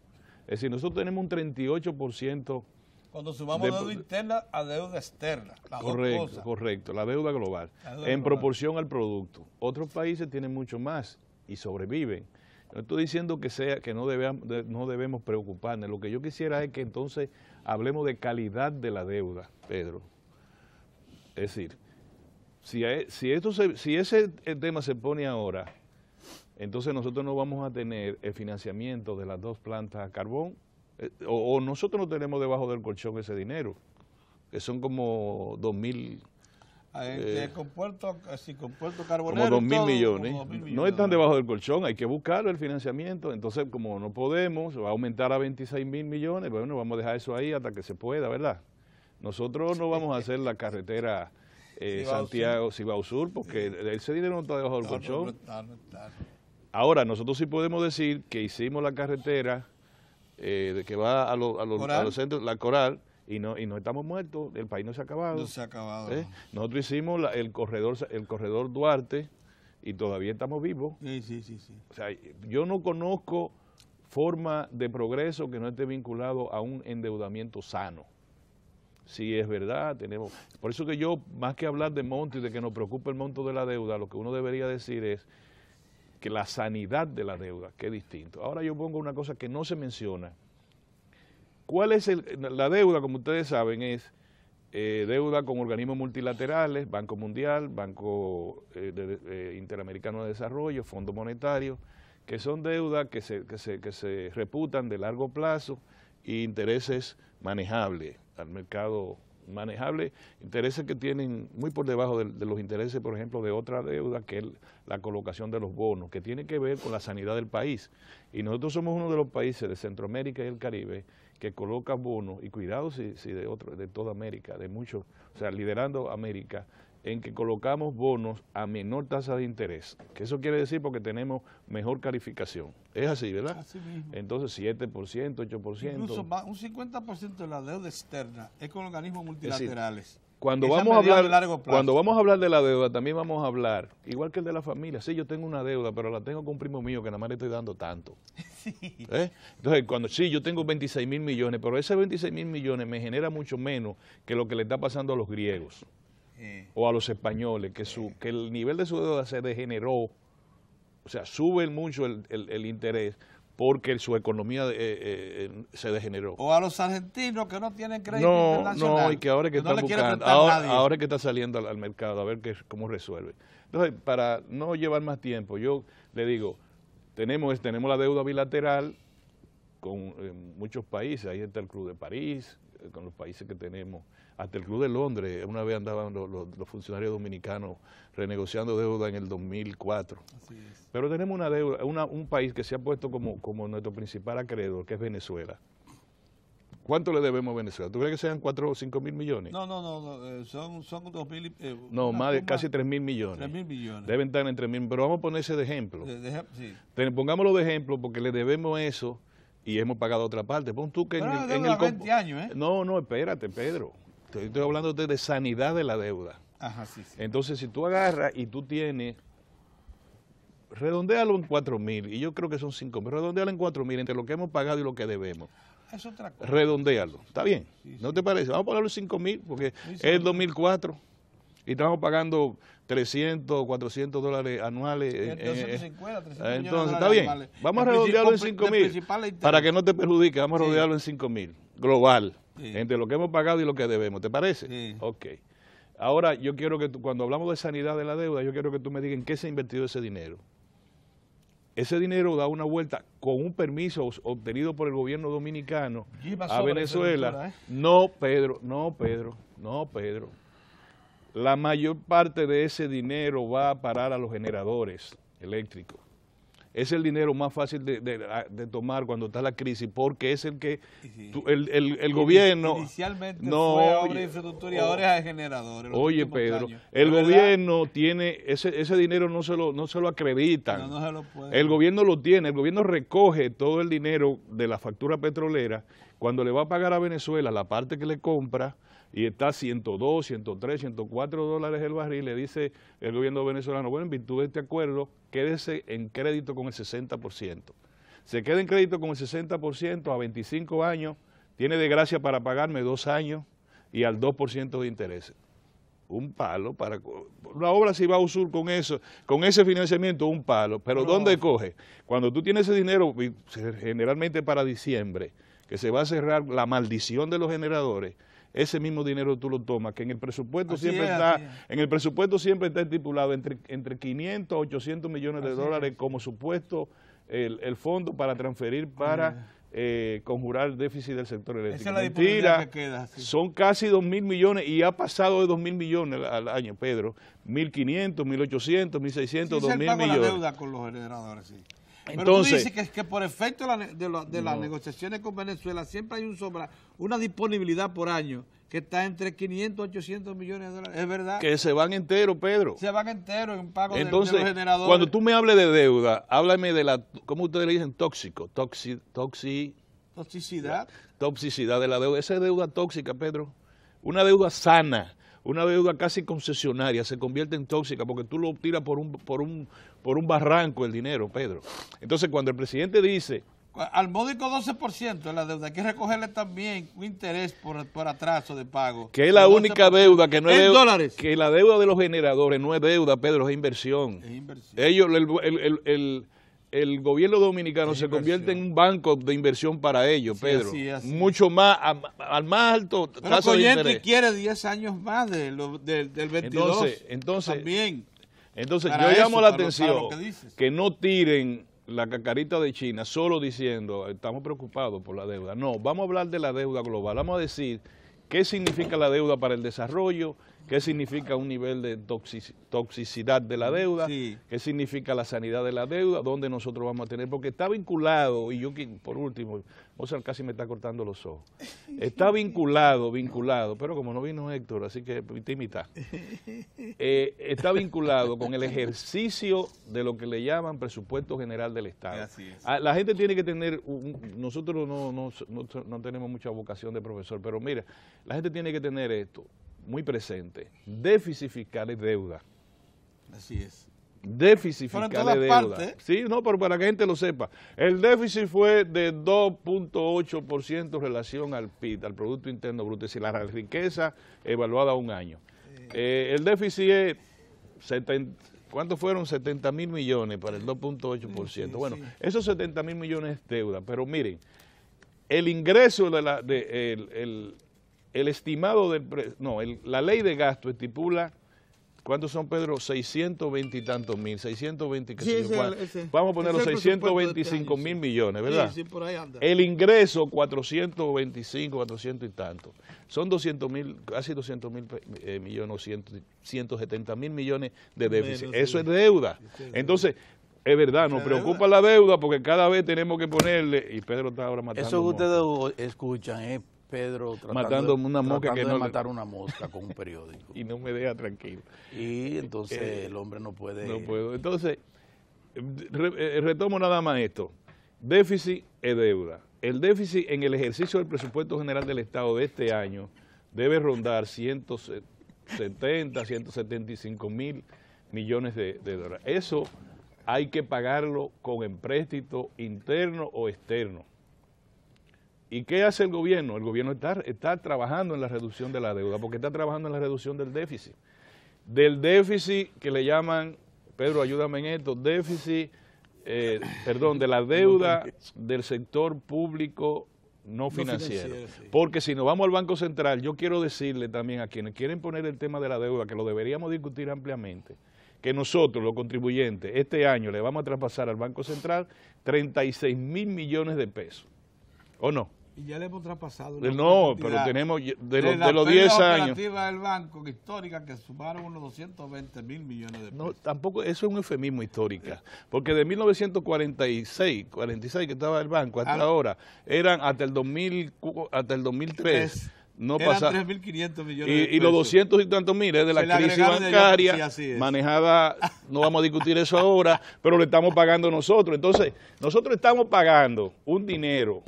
Es decir, nosotros tenemos un 38%. Cuando sumamos deuda interna a deuda externa, las correcto, dos cosas. Correcto, la deuda global, en proporción al producto. Otros países tienen mucho más y sobreviven. No estoy diciendo que no debemos preocuparnos. Lo que yo quisiera es que entonces hablemos de calidad de la deuda, Pedro. Es decir, si ese tema se pone ahora, entonces nosotros no vamos a tener el financiamiento de las dos plantas a carbón, o nosotros no tenemos debajo del colchón ese dinero, que son como 2.000... con Puerto Carbonero como 2.000 millones. Como 2.000 millones. No están debajo del colchón, hay que buscar el financiamiento. Entonces, como no podemos, va a aumentar a 26.000 millones, bueno, vamos a dejar eso ahí hasta que se pueda, ¿verdad? Nosotros no vamos a hacer la carretera Santiago-Cibao Sur, porque ese dinero no está debajo del colchón. Ahora, nosotros sí podemos decir que hicimos la carretera que va a los centros, la Coral, y no estamos muertos, el país no se ha acabado. No se ha acabado. Nosotros hicimos el corredor Duarte y todavía estamos vivos. Sí. O sea, yo no conozco forma de progreso que no esté vinculado a un endeudamiento sano. Sí, es verdad, tenemos... Por eso que yo, más que hablar de monto y de que nos preocupe el monto de la deuda, lo que uno debería decir es que la sanidad de la deuda, que es distinto. Ahora yo pongo una cosa que no se menciona. ¿Cuál es la deuda? Como ustedes saben, es deuda con organismos multilaterales, Banco Mundial, Banco Interamericano de Desarrollo, Fondo Monetario, que son deudas que se reputan de largo plazo e intereses manejables al mercado manejable, intereses que tienen muy por debajo de los intereses, por ejemplo, de otra deuda, que es la colocación de los bonos, que tiene que ver con la sanidad del país. Y nosotros somos uno de los países de Centroamérica y el Caribe que coloca bonos, y cuidado si de toda América, de muchos, o sea, liderando América, en que colocamos bonos a menor tasa de interés, que eso quiere decir porque tenemos mejor calificación. Es así, ¿verdad? Así mismo. Entonces 7%, 8%. Incluso un 50% de la deuda externa es con organismos multilaterales. Cuando Esa vamos a hablar de la deuda, también vamos a hablar, igual que el de la familia. Sí, yo tengo una deuda, pero la tengo con un primo mío que nada más le estoy dando tanto. Sí. Entonces, sí, yo tengo 26.000 millones, pero ese 26.000 millones me genera mucho menos que lo que le está pasando a los griegos o a los españoles, que el nivel de su deuda se degeneró, o sea, sube mucho el interés, porque su economía se degeneró. O a los argentinos que no tienen crédito internacional. No, y que ahora es que están buscando, ahora es que está saliendo al mercado a ver cómo resuelve. Entonces, para no llevar más tiempo, yo le digo, tenemos la deuda bilateral con muchos países, ahí está el Club de París, con los países que tenemos, hasta el Club de Londres, una vez andaban los funcionarios dominicanos renegociando deuda en el 2004. Así es. Pero tenemos una deuda, un país que se ha puesto como nuestro principal acreedor, que es Venezuela. ¿Cuánto le debemos a Venezuela? ¿Tú crees que sean 4 o 5 mil millones? No, son 2.000. No, más de casi 3 mil millones. 3.000 millones. Deben estar en 3 mil, pero vamos a ponerse de ejemplo. Sí. Pongámoslo de ejemplo porque le debemos eso y hemos pagado otra parte. Pon tú que en el 20 años, ¿eh? No, espérate, Pedro. Estoy hablando de sanidad de la deuda. Ajá, sí. Entonces, si tú agarras y tú tienes, redondéalo en 4.000, y yo creo que son 5.000, redondéalo en 4.000 entre lo que hemos pagado y lo que debemos. Es otra cosa. Redondéalo, ¿está bien? Sí, ¿No te parece? Vamos a ponerlo en 5.000 porque es el 2004 y estamos pagando 300, 400 dólares anuales. 250, 300 entonces, está bien. anuales. Vamos a redondearlo en 5.000 para que no te perjudique. Vamos a redondearlo en 5.000, global, entre lo que hemos pagado y lo que debemos. ¿Te parece? Sí. Ok. Ahora, yo quiero que cuando hablamos de sanidad de la deuda, yo quiero que tú me digas en qué se ha invertido ese dinero. Ese dinero da una vuelta con un permiso obtenido por el gobierno dominicano a Venezuela. No, Pedro. La mayor parte de ese dinero va a parar a los generadores eléctricos. Es el dinero más fácil de tomar cuando está la crisis, porque es el que el gobierno... Inicialmente fue obra de infraestructura y ahora es generador. Oye, Pedro, el gobierno tiene, ese dinero no se lo acreditan. No se lo puede. El gobierno lo tiene, el gobierno recoge todo el dinero de la factura petrolera. Cuando le va a pagar a Venezuela la parte que le compra, y está a 102, 103, 104 dólares el barril, le dice el gobierno venezolano, bueno, en virtud de este acuerdo, quédese en crédito con el 60%. Se queda en crédito con el 60% a 25 años, tiene de gracia para pagarme 2 años y al 2% de intereses. Un palo para... La obra si va a USUR con eso, con ese financiamiento, un palo. Pero ¿dónde coge? Cuando tú tienes ese dinero, generalmente para diciembre, que se va a cerrar la maldición de los generadores, ese mismo dinero tú lo tomas, que en el presupuesto siempre está estipulado entre 500 a 800 millones de dólares como supuesto el fondo para transferir para conjurar el déficit del sector eléctrico. Esa es la disponibilidad que queda. Sí. Son casi 2.000 millones y ha pasado de 2.000 millones al año, Pedro. 1.500, 1.800, 1.600, 2.000 millones. La deuda con los generadores, sí. Pero entonces, tú dices que por efecto de las negociaciones con Venezuela siempre hay una disponibilidad por año que está entre 500 y 800 millones de dólares. ¿Es verdad? Que se van enteros, Pedro. Se van enteros en pago entonces, de los generadores. Cuando tú me hables de deuda, háblame de la, ¿cómo ustedes le dicen? Toxicidad. Toxicidad de la deuda. Esa es deuda tóxica, Pedro. Una deuda sana, una deuda casi concesionaria, se convierte en tóxica porque tú lo tiras por un barranco el dinero, Pedro. Entonces, cuando el presidente dice... Al módico 12% de la deuda, hay que recogerle también un interés por atraso de pago. Que es la única deuda que no es deuda. $10. Que la deuda de los generadores no es deuda, Pedro, es inversión. Es inversión. Ellos, el gobierno dominicano se convierte en un banco de inversión para ellos, sí, Pedro. Así. Mucho más, al más alto tasa de interés. Quiere 10 años más del 22. Entonces también. Entonces yo llamo la atención que no tiren la cacarita de China solo diciendo estamos preocupados por la deuda. No, vamos a hablar de la deuda global. Vamos a decir qué significa la deuda para el desarrollo, qué significa un nivel de toxicidad de la deuda, sí, qué significa la sanidad de la deuda, dónde nosotros vamos a tener, porque está vinculado, y yo por último, Mozart casi me está cortando los ojos, está vinculado, pero como no vino Héctor, así que mitad, está vinculado con el ejercicio de lo que le llaman presupuesto general del Estado. La gente tiene que tener, nosotros no tenemos mucha vocación de profesor, pero mira, la gente tiene que tener esto muy presente. Déficit fiscal es deuda. Así es. Déficit fiscal es deuda. Partes. Sí, no, pero para que la gente lo sepa. El déficit fue de 2.8% en relación al PIB, al Producto Interno Bruto, es decir, la riqueza evaluada a un año. El déficit es, ¿cuánto fueron? 70 mil millones para el 2.8%. Sí, bueno, sí, esos 70 mil millones es deuda, pero miren, el ingreso el estimado la ley de gasto estipula, ¿cuántos son, Pedro? 620 y tantos mil, 620, vamos a poner los 625 mil millones, ¿verdad? Sí, por ahí anda. El ingreso, 425, 400 y tantos. Son 200 mil, casi 200 mil millones, 170 mil millones de déficit. Menos, eso sí, es deuda. Sí, entonces, es verdad, nos preocupa la deuda porque cada vez tenemos que ponerle, y Pedro está ahora matando. Eso que ustedes escuchan, Pedro matando una mosca que no matar una mosca con un periódico. Y no me deja tranquilo. Y entonces el hombre no puede... No puedo. Entonces, retomo nada más esto. Déficit es deuda. El déficit en el ejercicio del presupuesto general del Estado de este año debe rondar 170, 175 mil millones de dólares. Eso hay que pagarlo con empréstito interno o externo. ¿Y qué hace el gobierno? El gobierno está trabajando en la reducción de la deuda, porque está trabajando en la reducción del déficit. Del déficit que le llaman, Pedro, ayúdame en esto, déficit, de la deuda del sector público no financiero. Sí. Porque si nos vamos al Banco Central, yo quiero decirle también a quienes quieren poner el tema de la deuda, que lo deberíamos discutir ampliamente, que nosotros, los contribuyentes, este año le vamos a traspasar al Banco Central 36 mil millones de pesos. ¿O no? Y ya le hemos traspasado. No, pero tenemos de los 10 años. La del banco histórica que sumaron unos 220 mil millones de pesos. No, tampoco, eso es un eufemismo histórica, porque de 1946, 46 que estaba el banco hasta ahora, eran hasta el 2003. No eran 3.500 millones de pesos. Y los 200 y tantos miles de la crisis bancaria manejada, no vamos a discutir eso ahora, pero le estamos pagando nosotros. Entonces, nosotros estamos pagando un dinero,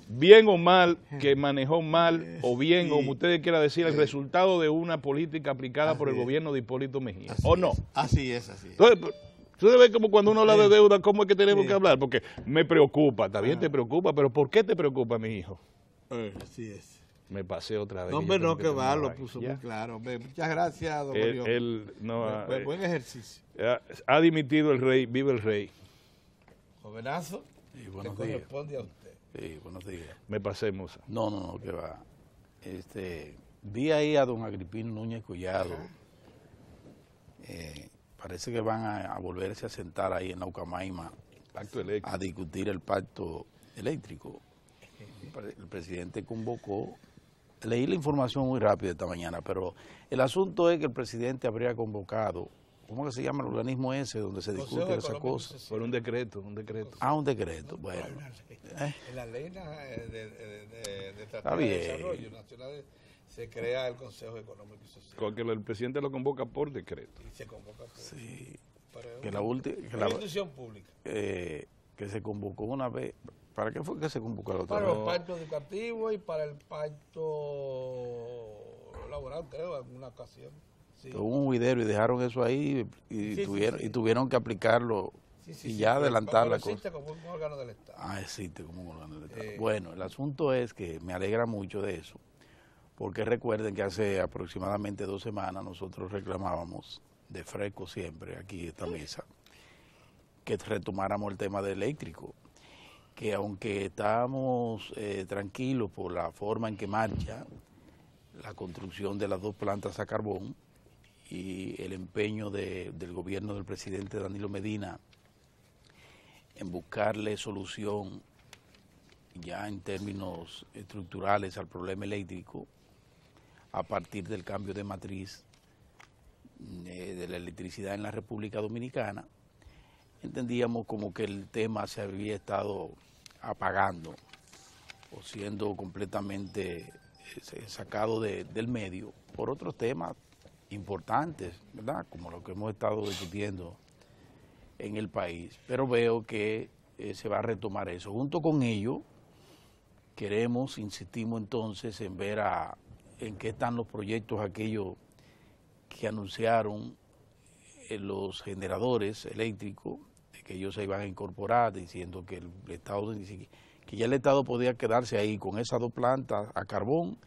bien o mal, que manejó mal, o bien, sí, como ustedes quieran decir, el resultado de una política aplicada por el gobierno de Hipólito Mejía, ¿o no? Así es. Entonces, ustedes ven como cuando uno habla de deuda, ¿cómo es que tenemos que hablar? Porque me preocupa, está bien, te preocupa, pero ¿por qué te preocupa, mi hijo? Así es. Me pasé otra vez. No, hombre, no, que va, lo puso muy claro. Hombre, muchas gracias, don Orión. Buen ejercicio. Ha dimitido el rey, vive el rey. Jovenazo, le corresponde a usted. Sí, buenos días. Me pasé, Moza. No, que va. Vi ahí a don Agripino Núñez Collado. Parece que van a volverse a sentar ahí en la Ucamaima a discutir el pacto eléctrico. El presidente convocó, leí la información muy rápida esta mañana, pero el asunto es que el presidente habría convocado, ¿cómo que se llama el organismo ese donde se discute esas cosas? Por un decreto. Un decreto, bueno. En la ley de Tratado de Desarrollo Nacional se crea el Consejo Económico y Social. Porque el presidente lo convoca por decreto. Y se convoca por sí. Que la institución pública. Que se convocó una vez. ¿Para qué fue que se convocó la otra vez? Para el pacto educativo y para el pacto laboral, creo, en alguna ocasión. Sí. Hubo un juidero y dejaron eso ahí y tuvieron que aplicarlo y ya adelantar la cosa. Existe como un órgano del Estado. Existe como un órgano del Estado. Bueno, el asunto es que me alegra mucho de eso, porque recuerden que hace aproximadamente 2 semanas nosotros reclamábamos, de fresco siempre, aquí esta mesa, que retomáramos el tema del eléctrico, que aunque estamos tranquilos por la forma en que marcha la construcción de las 2 plantas a carbón y el empeño del gobierno del presidente Danilo Medina en buscarle solución ya en términos estructurales al problema eléctrico a partir del cambio de matriz de la electricidad en la República Dominicana, entendíamos como que el tema se había estado apagando o siendo completamente sacado del medio por otros temas importantes, ¿verdad? Como lo que hemos estado discutiendo en el país. Pero veo que se va a retomar eso. Junto con ello, insistimos entonces en ver en qué están los proyectos aquellos que anunciaron los generadores eléctricos, que ellos se iban a incorporar, diciendo que el Estado, que ya el Estado podía quedarse ahí con esas 2 plantas a carbón,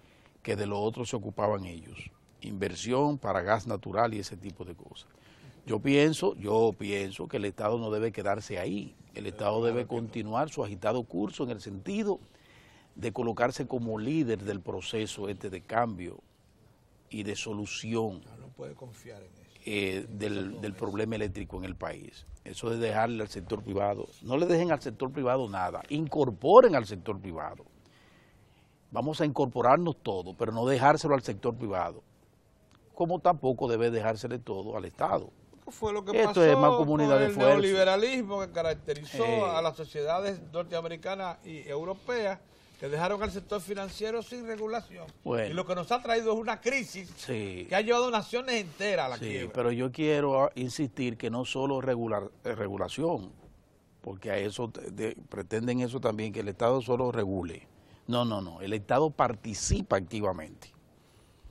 que de lo otro se ocupaban ellos. Inversión para gas natural y ese tipo de cosas. Yo pienso que el Estado no debe quedarse ahí. El Estado debe continuar su agitado curso en el sentido de colocarse como líder del proceso de cambio y de solución No puede confiar en eso. Del problema eléctrico en el país. Eso de dejarle al sector privado. No le dejen al sector privado nada, incorporen al sector privado. Vamos a incorporarnos todo, pero no dejárselo al sector privado, como tampoco debe dejársele todo al Estado. Fue lo que Esto pasó es más comunidad con de el esfuerzo. neoliberalismo que caracterizó a las sociedades norteamericanas y europeas, que dejaron al sector financiero sin regulación. Bueno. Y lo que nos ha traído es una crisis Sí. que ha llevado naciones enteras a la Sí, quiebra. pero yo quiero insistir que no solo regulación, porque a eso pretenden eso también, que el Estado solo regule. No, el Estado participa activamente.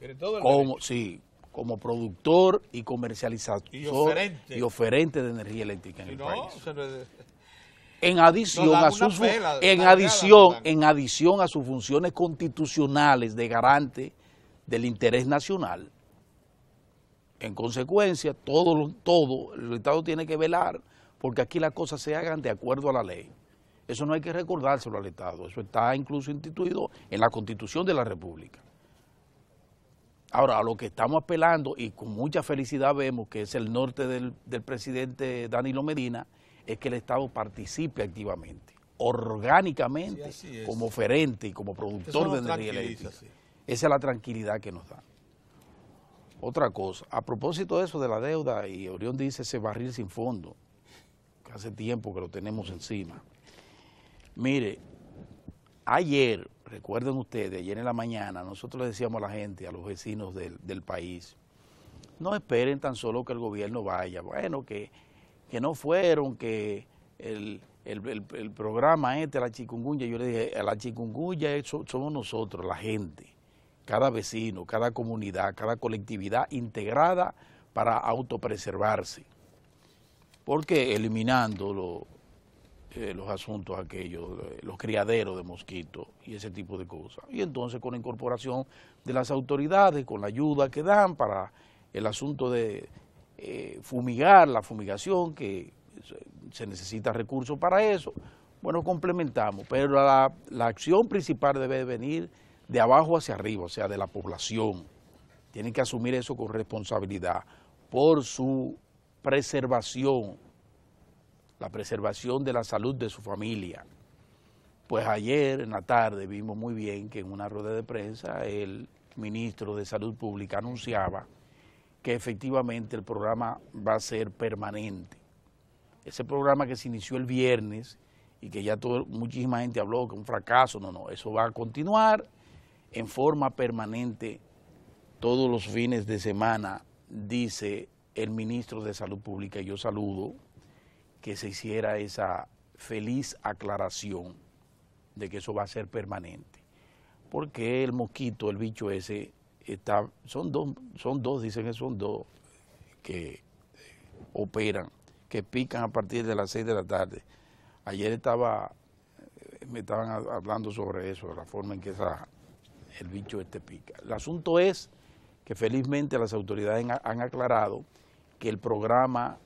Tiene todo el Como, derecho. sí, como productor y comercializador Y oferente. y oferente de energía eléctrica en Si el no, país. se le- En adición Nos dan a una sus pela, en largada adición, nos dan. en adición a sus funciones constitucionales de garante del interés nacional. En consecuencia, todo el Estado tiene que velar porque aquí las cosas se hagan de acuerdo a la ley. Eso no hay que recordárselo al Estado, eso está incluso instituido en la Constitución de la República. Ahora, a lo que estamos apelando, y con mucha felicidad vemos que es el norte del presidente Danilo Medina, es que el Estado participe activamente, orgánicamente, Sí, así es. como oferente y como Eso productor nos de energía tranquiliza, eléctrica. sí. Esa es la tranquilidad que nos da. Otra cosa, a propósito de eso de la deuda, y Orión dice ese barril sin fondo, que hace tiempo que lo tenemos encima. Mire, ayer, recuerden ustedes, ayer en la mañana, nosotros le decíamos a la gente, a los vecinos del país, no esperen tan solo que el gobierno vaya, bueno, que no fueron, que el programa la chikungunya, yo le dije, la chikungunya somos nosotros, la gente, cada vecino, cada comunidad, cada colectividad integrada para autopreservarse, porque eliminando los asuntos aquellos, los criaderos de mosquitos y ese tipo de cosas. Y entonces con la incorporación de las autoridades, con la ayuda que dan para el asunto de fumigar, la fumigación, que se necesita recursos para eso, bueno, complementamos. Pero la acción principal debe venir de abajo hacia arriba, o sea, de la población. Tienen que asumir eso con responsabilidad por su preservación, la preservación de la salud de su familia. Pues ayer en la tarde vimos muy bien que en una rueda de prensa el ministro de Salud Pública anunciaba que efectivamente el programa va a ser permanente. Ese programa que se inició el viernes y que ya muchísima gente habló que un fracaso, no, eso va a continuar en forma permanente todos los fines de semana, dice el ministro de Salud Pública, y yo saludo que se hiciera esa feliz aclaración de que eso va a ser permanente. Porque el mosquito, el bicho ese, son dos, dicen que son dos que operan, que pican a partir de las 6 de la tarde. Ayer me estaban hablando sobre eso, la forma en que el bicho pica. El asunto es que felizmente las autoridades han aclarado que el programa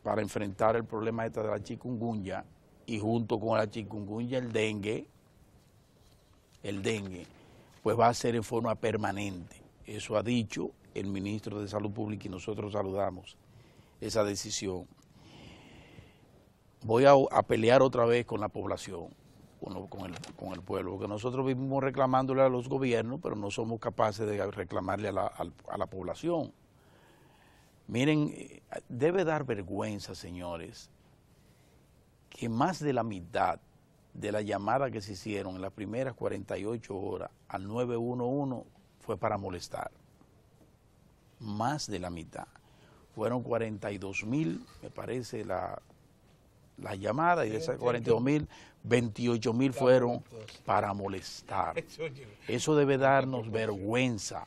para enfrentar el problema de la chikungunya, y junto con la chikungunya el dengue, pues va a ser en forma permanente. Eso ha dicho el ministro de Salud Pública y nosotros saludamos esa decisión. Voy a pelear otra vez con la población, con el pueblo, porque nosotros vivimos reclamándole a los gobiernos, pero no somos capaces de reclamarle a la población. Miren, debe dar vergüenza, señores, que más de la mitad de la llamada que se hicieron en las primeras 48 horas al 911 fue para molestar. Más de la mitad. Fueron 42,000, me parece, la llamada, y de esas 42,000, 28,000 fueron para molestar. Eso debe darnos vergüenza.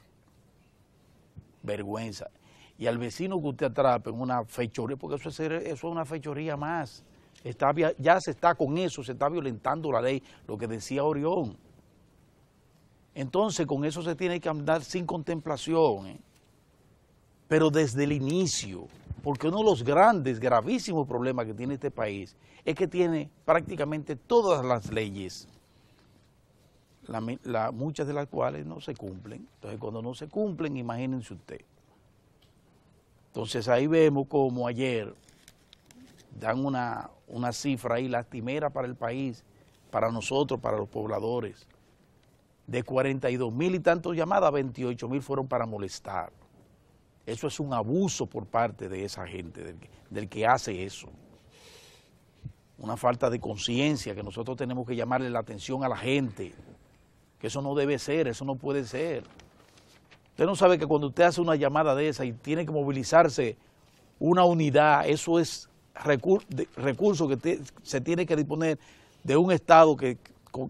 Vergüenza. Y al vecino que usted atrape en una fechoría, porque eso es una fechoría más. Ya se está con eso, se está violentando la ley, lo que decía Orión. Entonces con eso se tiene que andar sin contemplación, pero desde el inicio, porque uno de los grandes, gravísimos problemas que tiene este país es que tiene prácticamente todas las leyes, muchas de las cuales no se cumplen. Entonces cuando no se cumplen, imagínense usted. Entonces ahí vemos como ayer dan una cifra ahí lastimera para el país, para nosotros, para los pobladores. De 42,000 y tantos llamadas, 28,000 fueron para molestar. Eso es un abuso por parte de esa gente, del que hace eso. Una falta de conciencia que nosotros tenemos que llamarle la atención a la gente, que eso no debe ser, eso no puede ser. Usted no sabe que cuando usted hace una llamada de esa y tiene que movilizarse una unidad, eso es recursos que se tiene que disponer de un Estado que,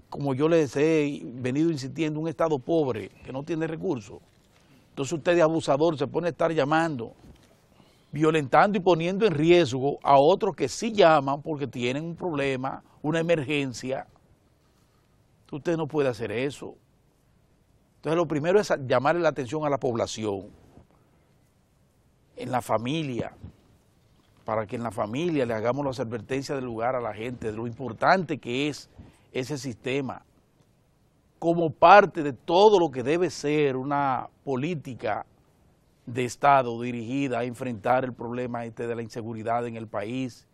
como yo les he venido insistiendo, un Estado pobre, que no tiene recursos. Entonces usted de abusador se pone a estar llamando, violentando y poniendo en riesgo a otros que sí llaman porque tienen un problema, una emergencia. Usted no puede hacer eso. Entonces lo primero es llamarle la atención a la población, en la familia, para que en la familia le hagamos las advertencias del lugar a la gente, de lo importante que es ese sistema, como parte de todo lo que debe ser una política de Estado dirigida a enfrentar el problema de la inseguridad en el país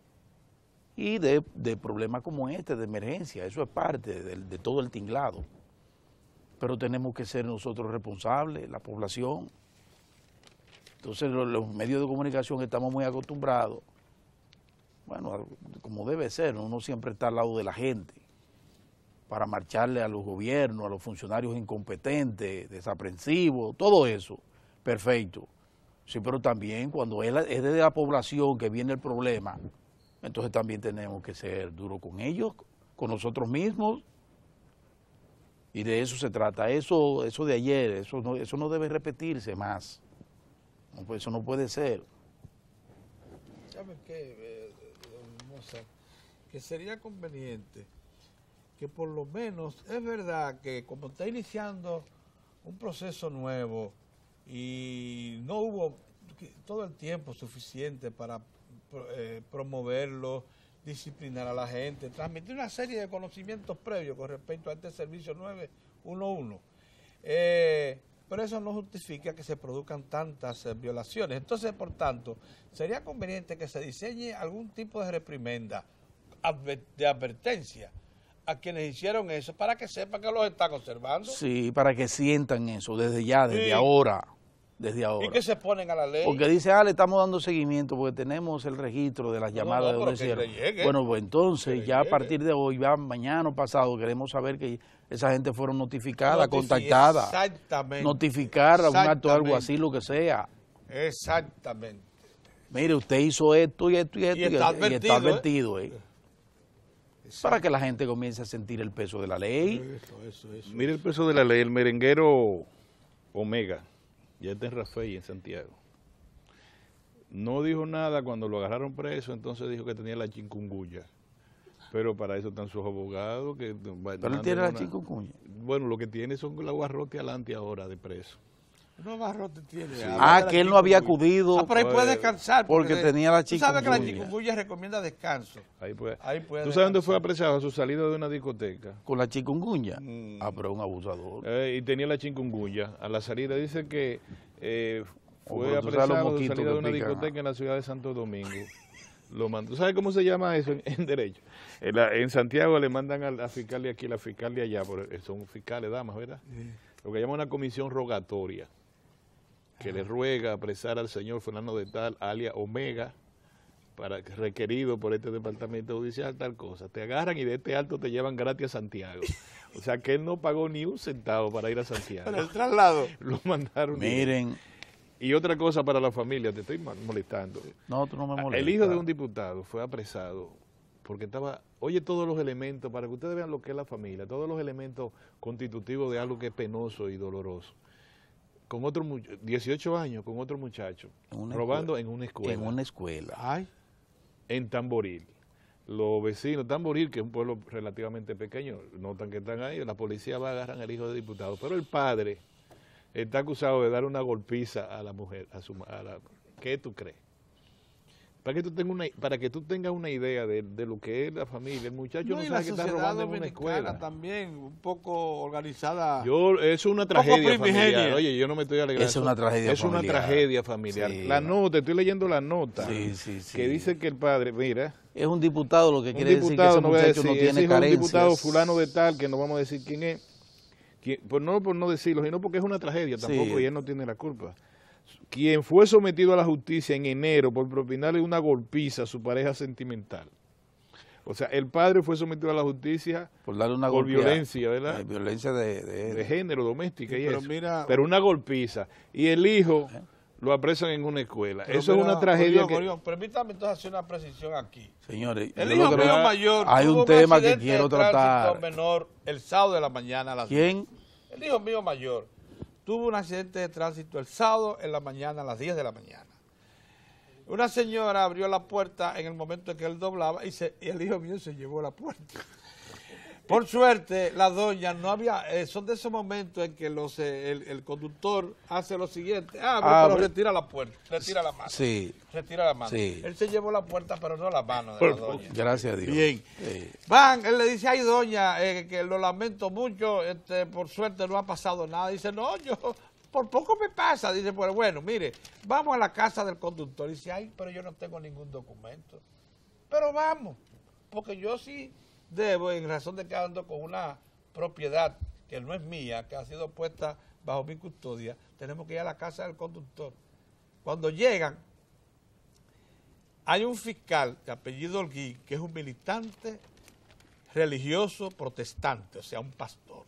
y de problemas como este, de emergencia. Eso es parte de todo el tinglado. Pero tenemos que ser nosotros responsables, la población. Entonces los medios de comunicación estamos muy acostumbrados, bueno, como debe ser, uno siempre está al lado de la gente, para marcharle a los gobiernos, a los funcionarios incompetentes, desaprensivos, todo eso, perfecto. Sí, pero también cuando es desde la población que viene el problema, entonces también tenemos que ser duros con ellos, con nosotros mismos, y de eso se trata. Eso de ayer, eso no debe repetirse más. Eso no puede ser. ¿Saben qué, don Mozart? Que sería conveniente que por lo menos, es verdad que como está iniciando un proceso nuevo y no hubo todo el tiempo suficiente para promoverlo, disciplinar a la gente, transmitir una serie de conocimientos previos con respecto a este servicio 911. Pero eso no justifica que se produzcan tantas violaciones. Entonces, por tanto, sería conveniente que se diseñe algún tipo de reprimenda, de advertencia a quienes hicieron eso, para que sepan que los están observando. Sí, para que sientan eso desde ya, desde ahora. Desde ahora. Y que se ponen a la ley. Porque dice, le estamos dando seguimiento porque tenemos el registro de las llamadas de donde hicieron. Bueno, pues entonces ya a partir de hoy, ya mañana o pasado, queremos saber que esa gente fueron notificadas, contactadas. Exactamente. Notificar a un acto o algo así, lo que sea. Exactamente. Mire, usted hizo esto y esto y esto y está advertido. Para que la gente comience a sentir el peso de la ley. Eso. Mire el peso de la ley, el merenguero Omega. Ya está en Rafael, en Santiago. No dijo nada cuando lo agarraron preso, entonces dijo que tenía la chikungunya. Pero para eso están sus abogados. ¿Pero él tiene la chikungunya? Bueno, lo que tiene son la guarrote adelante ahora de preso. No barrote tiene. Sí. Que él no había acudido. Pero ahí puede descansar. Porque tenía la chikungunya. Tú sabes que la chikungunya recomienda descanso. Ahí puede. ¿Tú sabes dónde fue apresado? A su salida de una discoteca. ¿Con la chikungunya? Pero un abusador. Y tenía la chikungunya. A la salida dice que fue apresado a la salida de una discoteca en la ciudad de Santo Domingo. Lo mandó. ¿Tú sabes cómo se llama eso en derecho? En Santiago le mandan a la fiscal de aquí, la fiscal de allá, son fiscales, damas, ¿verdad? Sí. Lo que llama una comisión rogatoria, que le ruega apresar al señor fulano de tal, alias Omega, requerido por este departamento judicial, tal cosa. Te agarran y de este alto te llevan gratis a Santiago. O sea que él no pagó ni un centavo para ir a Santiago. Pero el traslado. Lo mandaron. Miren. Y otra cosa para la familia, te estoy molestando. No, tú no me molestas. El hijo de un diputado fue apresado porque oye todos los elementos, para que ustedes vean lo que es la familia, todos los elementos constitutivos de algo que es penoso y doloroso. Con 18 años, con otro muchacho, robando en una escuela. En una escuela. Ay. En Tamboril. Los vecinos, Tamboril, que es un pueblo relativamente pequeño, notan que están ahí, la policía va a agarrar al hijo de diputado, pero el padre está acusado de dar una golpiza a la mujer, ¿qué tú crees? Para que tú tengas una idea de lo que es la familia, el muchacho no sabe que está robando en una escuela. También, un poco organizada. Es una tragedia familiar. Oye, yo no me estoy alegrando. Es una tragedia familiar. Es una tragedia familiar. Sí, la nota, estoy leyendo la nota, sí. que dice que el padre, mira. Es un diputado, lo que quiere decir que ese muchacho no tiene carencias. Un diputado fulano de tal, que no vamos a decir quién es. No por no decirlo, sino porque es una tragedia tampoco y él no tiene la culpa. Quien fue sometido a la justicia en enero por propinarle una golpiza a su pareja sentimental. O sea, el padre fue sometido a la justicia por darle una violencia, ¿verdad? Violencia de género, doméstica y pero eso. Pero una golpiza. Y el hijo lo apresan en una escuela. Eso es una tragedia. Permítame entonces hacer una precisión aquí. Señores, el hijo mío mayor hay un tema que quiero tratar. Menor el sábado de la mañana a las 10. ¿Quién? El hijo mío mayor tuvo un accidente de tránsito el sábado en la mañana a las 10 de la mañana. Una señora abrió la puerta en el momento en que él doblaba y el hijo mío se llevó la puerta. Por suerte, la doña no había, son de esos momentos en que el conductor hace lo siguiente, pero retira la puerta, retira la mano. Sí. Retira la mano. Sí. Él se llevó la puerta, pero no la mano de la doña. Gracias a Dios. Bien. Sí. Él le dice, ay doña, que lo lamento mucho, por suerte no ha pasado nada. Dice, no, por poco me pasa. Dice, pues bueno, mire, vamos a la casa del conductor. Dice, ay, pero yo no tengo ningún documento. Pero vamos, porque yo sí debo, en razón de que ando con una propiedad que no es mía, que ha sido puesta bajo mi custodia, tenemos que ir a la casa del conductor. Cuando llegan, hay un fiscal de apellido Holguín, que es un militante religioso protestante, o sea, un pastor.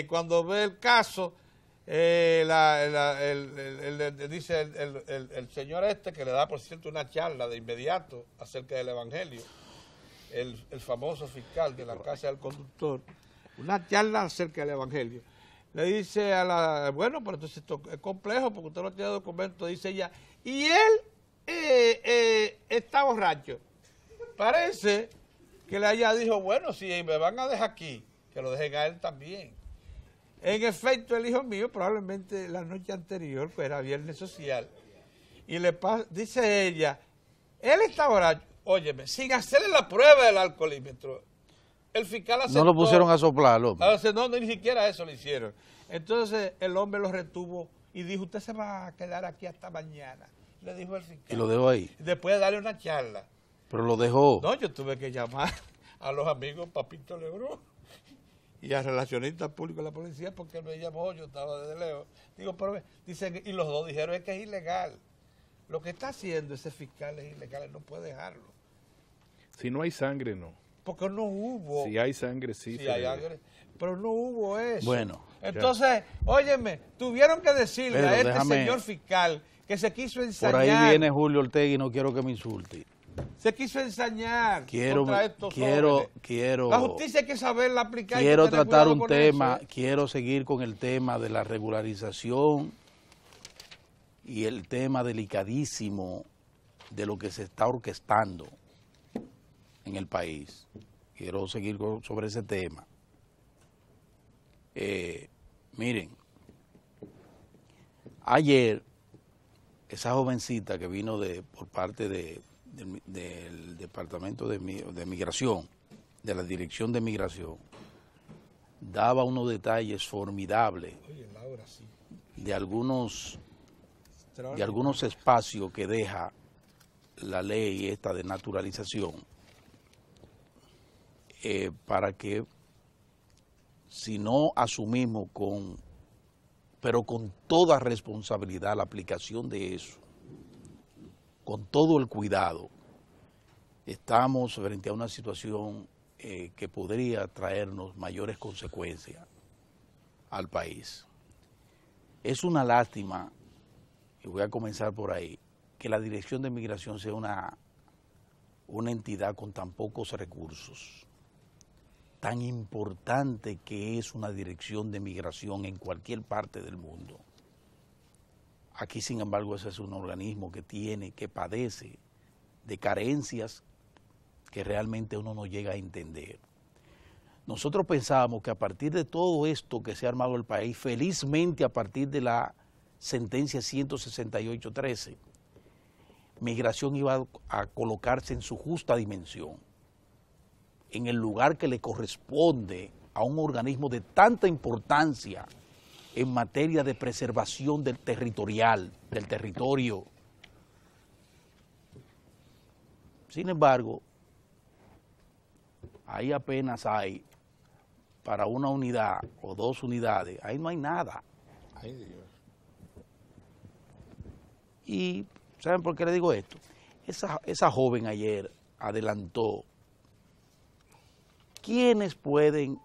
Cuando ve el caso, dice el señor que le da, por cierto, una charla de inmediato acerca del Evangelio, el famoso fiscal de la casa del conductor, una charla acerca del Evangelio. Le dice bueno, pero entonces esto es complejo porque usted no tiene documento, dice ella, y él está borracho. Parece que ella dijo, bueno, si me van a dejar aquí, que lo dejen a él también. En efecto, el hijo mío probablemente la noche anterior, pues era viernes social, y dice ella, él está borracho. Óyeme, sin hacerle la prueba del alcoholímetro, el fiscal aceptó. No lo pusieron a soplar, López. No, ni siquiera eso le hicieron. Entonces el hombre lo retuvo y dijo, usted se va a quedar aquí hasta mañana. Le dijo el fiscal. Y lo dejó ahí. Después de darle una charla. Pero lo dejó. No, yo tuve que llamar a los amigos Papito Lebrón y a relacionistas públicos de la policía porque él me llamó, yo estaba desde lejos. Digo, pero dicen, y los dos dijeron, es que es ilegal. Lo que está haciendo ese fiscal es ilegal, él no puede dejarlo. Si no hay sangre, no. Porque no hubo. Si hay sangre, sí. Si hay sangre, pero no hubo eso. Bueno. Entonces, óyeme, tuvieron que decirle a este señor fiscal que se quiso ensañar. Por ahí viene Julio Ortega y no quiero que me insulte. Se quiso ensañar contra estos quiero. La justicia hay que saberla aplicar. Quiero tratar un tema, quiero seguir con el tema de la regularización y el tema delicadísimo de lo que se está orquestando en el país. Quiero seguir sobre ese tema. Miren, Ayer, esa jovencita que vino por parte del Departamento de Migración, de la Dirección de Migración, daba unos detalles formidables. Oye, Laura, sí. de algunos espacios que deja la ley esta de naturalización, para que si no asumimos pero con toda responsabilidad la aplicación de eso, con todo el cuidado, estamos frente a una situación que podría traernos mayores consecuencias al país. Es una lástima, y voy a comenzar por ahí, que la Dirección de Migración sea una entidad con tan pocos recursos, tan importante que es una dirección de migración en cualquier parte del mundo. Aquí, sin embargo, ese es un organismo que padece de carencias que realmente uno no llega a entender. Nosotros pensábamos que a partir de todo esto que se ha armado el país, felizmente a partir de la sentencia 168.13, migración iba a colocarse en su justa dimensión, en el lugar que le corresponde a un organismo de tanta importancia en materia de preservación del territorio. Sin embargo, ahí apenas hay para una unidad o dos unidades, ahí no hay nada. Ay, Dios. Y ¿saben por qué le digo esto? Esa joven ayer adelantó quiénes pueden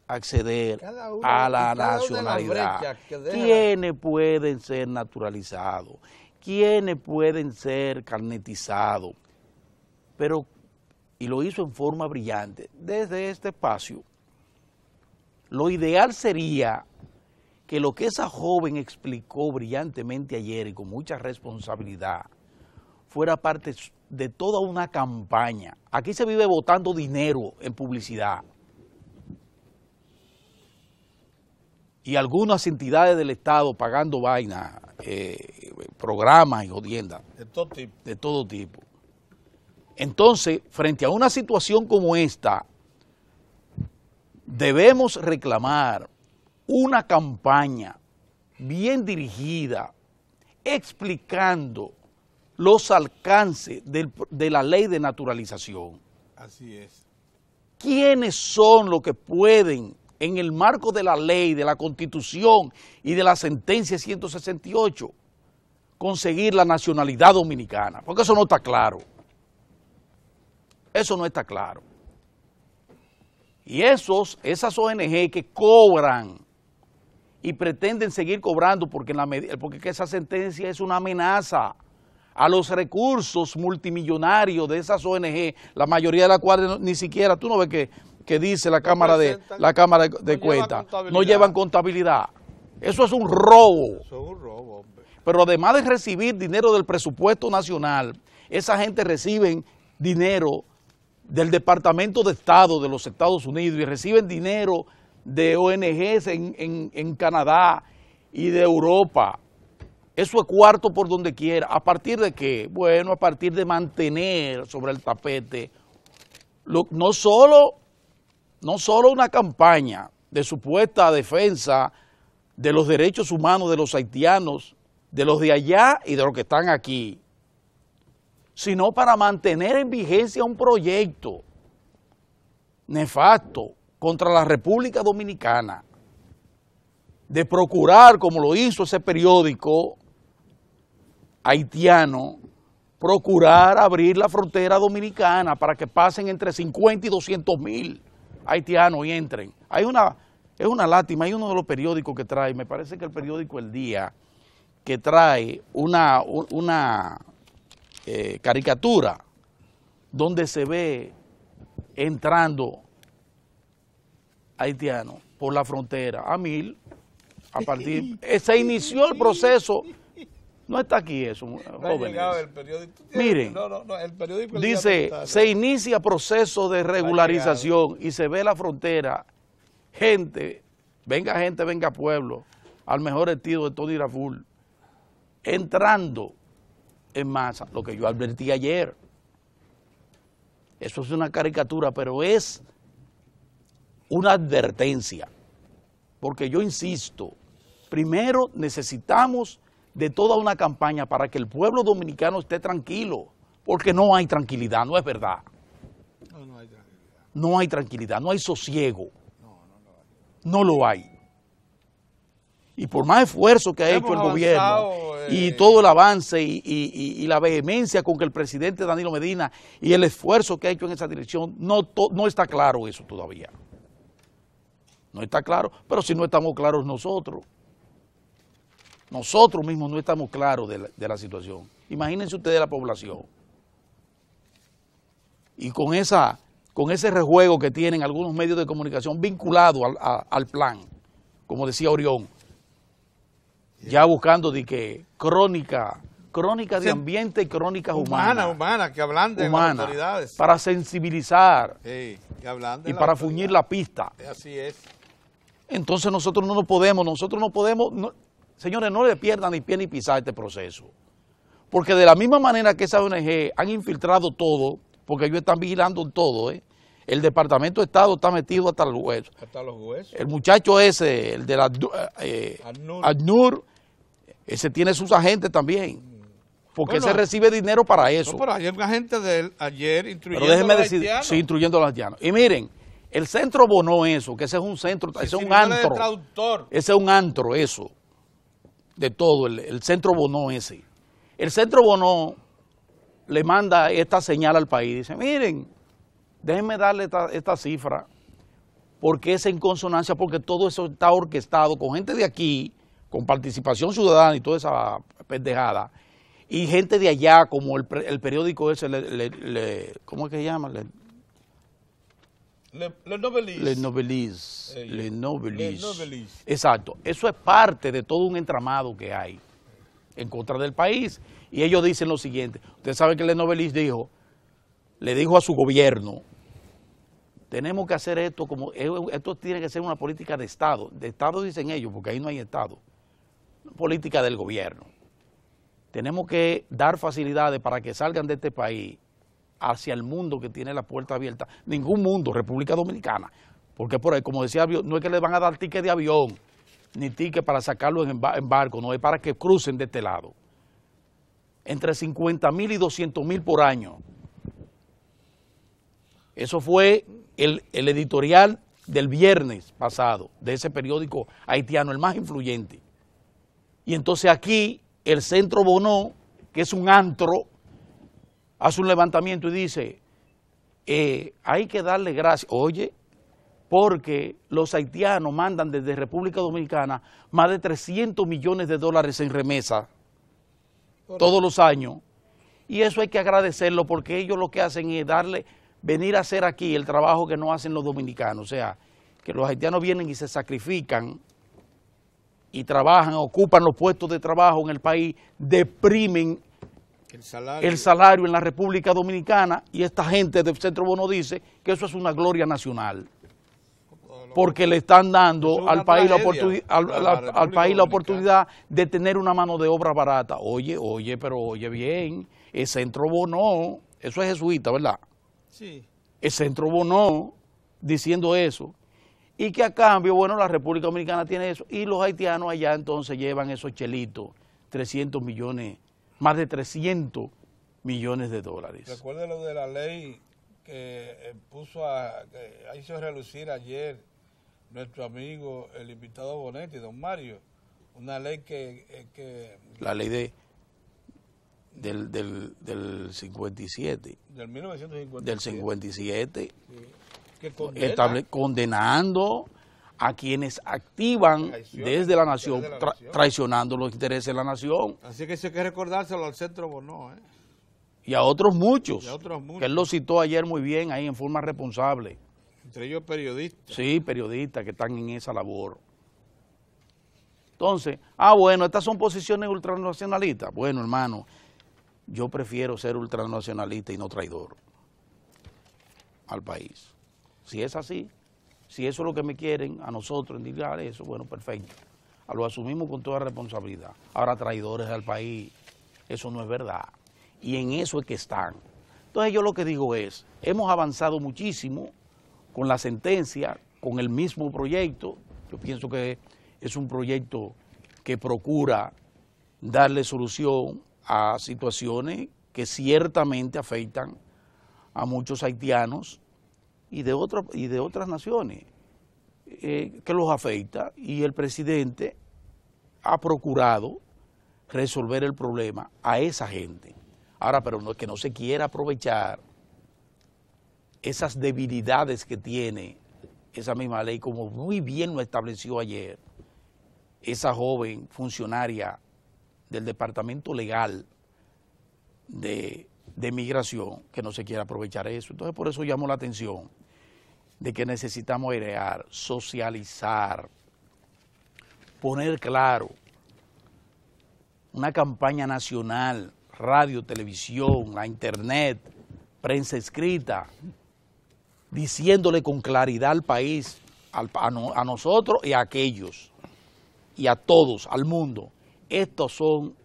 acceder a la nacionalidad, quiénes pueden ser naturalizados, quiénes pueden ser carnetizados, y lo hizo en forma brillante. Desde este espacio, lo ideal sería que lo que esa joven explicó brillantemente ayer y con mucha responsabilidad fuera parte de toda una campaña. Aquí se vive botando dinero en publicidad. Y algunas entidades del Estado pagando vainas, programas y jodiendas. De todo tipo. De todo tipo. Entonces, frente a una situación como esta, debemos reclamar una campaña bien dirigida, explicando los alcances de la ley de naturalización. Así es. ¿Quiénes son los que pueden, en el marco de la ley, de la Constitución y de la sentencia 168, conseguir la nacionalidad dominicana? Porque eso no está claro. Eso no está claro. Y esas ONG que cobran y pretenden seguir cobrando porque esa sentencia es una amenaza a los recursos multimillonarios de esas ONG, la mayoría de las cuales ni siquiera, tú no ves que dice la Cámara de Cuentas, no llevan contabilidad. Eso es un robo. Eso es un robo, hombre. Pero además de recibir dinero del presupuesto nacional, esa gente reciben dinero del Departamento de Estado de los Estados Unidos y reciben dinero de ONGs en Canadá y de Europa. Eso es cuarto por donde quiera. ¿A partir de qué? Bueno, a partir de mantener sobre el tapete no solo una campaña de supuesta defensa de los derechos humanos de los haitianos, de los de allá y de los que están aquí, sino para mantener en vigencia un proyecto nefasto contra la República Dominicana, de procurar, como lo hizo ese periódico haitiano, procurar abrir la frontera dominicana para que pasen entre 50 y 200.000 haitianos y entren. Es una lástima, hay uno de los periódicos que trae, me parece que el periódico El Día, que trae una caricatura donde se ve entrando haitianos por la frontera a 1.000, se inició el proceso, no está aquí eso, jóvenes. Miren, el periódico dice, se inicia proceso de regularización y se ve la frontera, venga pueblo, al mejor estilo de Tony Raful, entrando en masa, lo que yo advertí ayer. Eso es una caricatura, pero es una advertencia, porque yo insisto, primero necesitamos de toda una campaña para que el pueblo dominicano esté tranquilo, porque no hay tranquilidad, no es verdad. No hay tranquilidad. No hay tranquilidad, no hay sosiego. No lo hay. Y por más esfuerzo que ha hecho el gobierno y todo el avance y la vehemencia con que el presidente Danilo Medina y el esfuerzo que ha hecho en esa dirección, no está claro eso todavía. No está claro, pero si no estamos claros nosotros mismos no estamos claros de la situación. Imagínense ustedes la población. Y con ese rejuego que tienen algunos medios de comunicación vinculados al plan, como decía Orión, ya buscando de que crónica de ambiente y crónicas humanas. Que hablan de las autoridades. Para sensibilizar Sí, que hablan de y para fuñir la pista. Así es. Entonces nosotros no podemos, señores, no le pierdan ni pie ni pisar este proceso. Porque de la misma manera que esas ONG han infiltrado todo, porque ellos están vigilando todo, el Departamento de Estado está metido hasta los huesos. Hasta los huesos. El muchacho ese, el de la ACNUR, ese tiene sus agentes también. Porque ese recibe dinero para eso. No, pero hay un agente de él ayer instruyendo pero déjeme a los decir, haitianos. sí, instruyendo a los haitianos. Y miren, el centro Bonó eso, que ese es un centro, ese es un antro. Ese es un antro, eso. De todo, el centro Bonó ese. El centro Bonó le manda esta señal al país. Dice, miren, déjenme darle esta cifra, porque es en consonancia, porque todo eso está orquestado con gente de aquí, con participación ciudadana y toda esa pendejada, y gente de allá, como el periódico ese, ¿cómo es que se llama? Le Novelis. Le Novelis. Exacto. Eso es parte de todo un entramado que hay en contra del país. Y ellos dicen lo siguiente. Ustedes saben que Le Novelis le dijo a su gobierno, tenemos que hacer esto esto tiene que ser una política de Estado. De Estado dicen ellos, porque ahí no hay Estado. Política del gobierno. Tenemos que dar facilidades para que salgan de este país hacia el mundo que tiene la puerta abierta. Ningún mundo, República Dominicana. Porque por ahí, como decía, no es que le van a dar ticket de avión, ni ticket para sacarlo en barco, no, es para que crucen de este lado. Entre 50,000 y 200,000 por año. Eso fue el editorial del viernes pasado, de ese periódico haitiano, el más influyente. Y entonces aquí, el Centro Bonó, que es un antro, hace un levantamiento y dice, hay que darle gracias, oye, porque los haitianos mandan desde República Dominicana más de 300 millones de dólares en remesa todos los años, y eso hay que agradecerlo porque ellos lo que hacen es venir a hacer aquí el trabajo que no hacen los dominicanos, o sea, que los haitianos vienen y se sacrifican y trabajan, ocupan los puestos de trabajo en el país, deprimen el salario en la República Dominicana, y esta gente del Centro Bonó dice que eso es una gloria nacional, porque le están dando al país la oportunidad de tener una mano de obra barata. Oye, pero oye bien, el Centro Bonó, eso es jesuita, ¿verdad? Sí. El Centro Bonó diciendo eso. Y que a cambio, bueno, la República Dominicana tiene eso, y los haitianos allá entonces llevan esos chelitos, 300 millones, más de 300 millones de dólares. Recuerde lo de la ley que hizo relucir ayer nuestro amigo, el invitado Bonetti, don Mario, una ley que la ley del 57. Del 1957. Del 57. Sí. Que condenando a quienes activan desde la nación, traicionando los intereses de la nación. Así que eso hay que recordárselo al Centro Bonó. Y a otros muchos, que él lo citó ayer muy bien ahí en forma responsable. Entre ellos periodistas. Sí, periodistas que están en esa labor. Entonces, bueno, estas son posiciones ultranacionalistas. Bueno, hermano, yo prefiero ser ultranacionalista y no traidor al país. Si es así, si eso es lo que me quieren a nosotros indicar eso, bueno, perfecto. lo asumimos con toda responsabilidad. Ahora, traidores al país, eso no es verdad. Y en eso es que están. Entonces yo lo que digo es, hemos avanzado muchísimo con la sentencia, con el mismo proyecto. Yo pienso que es un proyecto que procura darle solución a situaciones que ciertamente afectan a muchos haitianos y de otras naciones que los afecta, y el presidente ha procurado resolver el problema a esa gente. Ahora, pero que no se quiera aprovechar esas debilidades que tiene esa misma ley, como muy bien lo estableció ayer esa joven funcionaria del Departamento Legal de Migración, que no se quiera aprovechar eso. Entonces, por eso llamo la atención de que necesitamos airear, socializar, poner claro una campaña nacional, radio, televisión, la internet, prensa escrita, diciéndole con claridad al país, a nosotros y a aquellos, y a todos, al mundo, estos son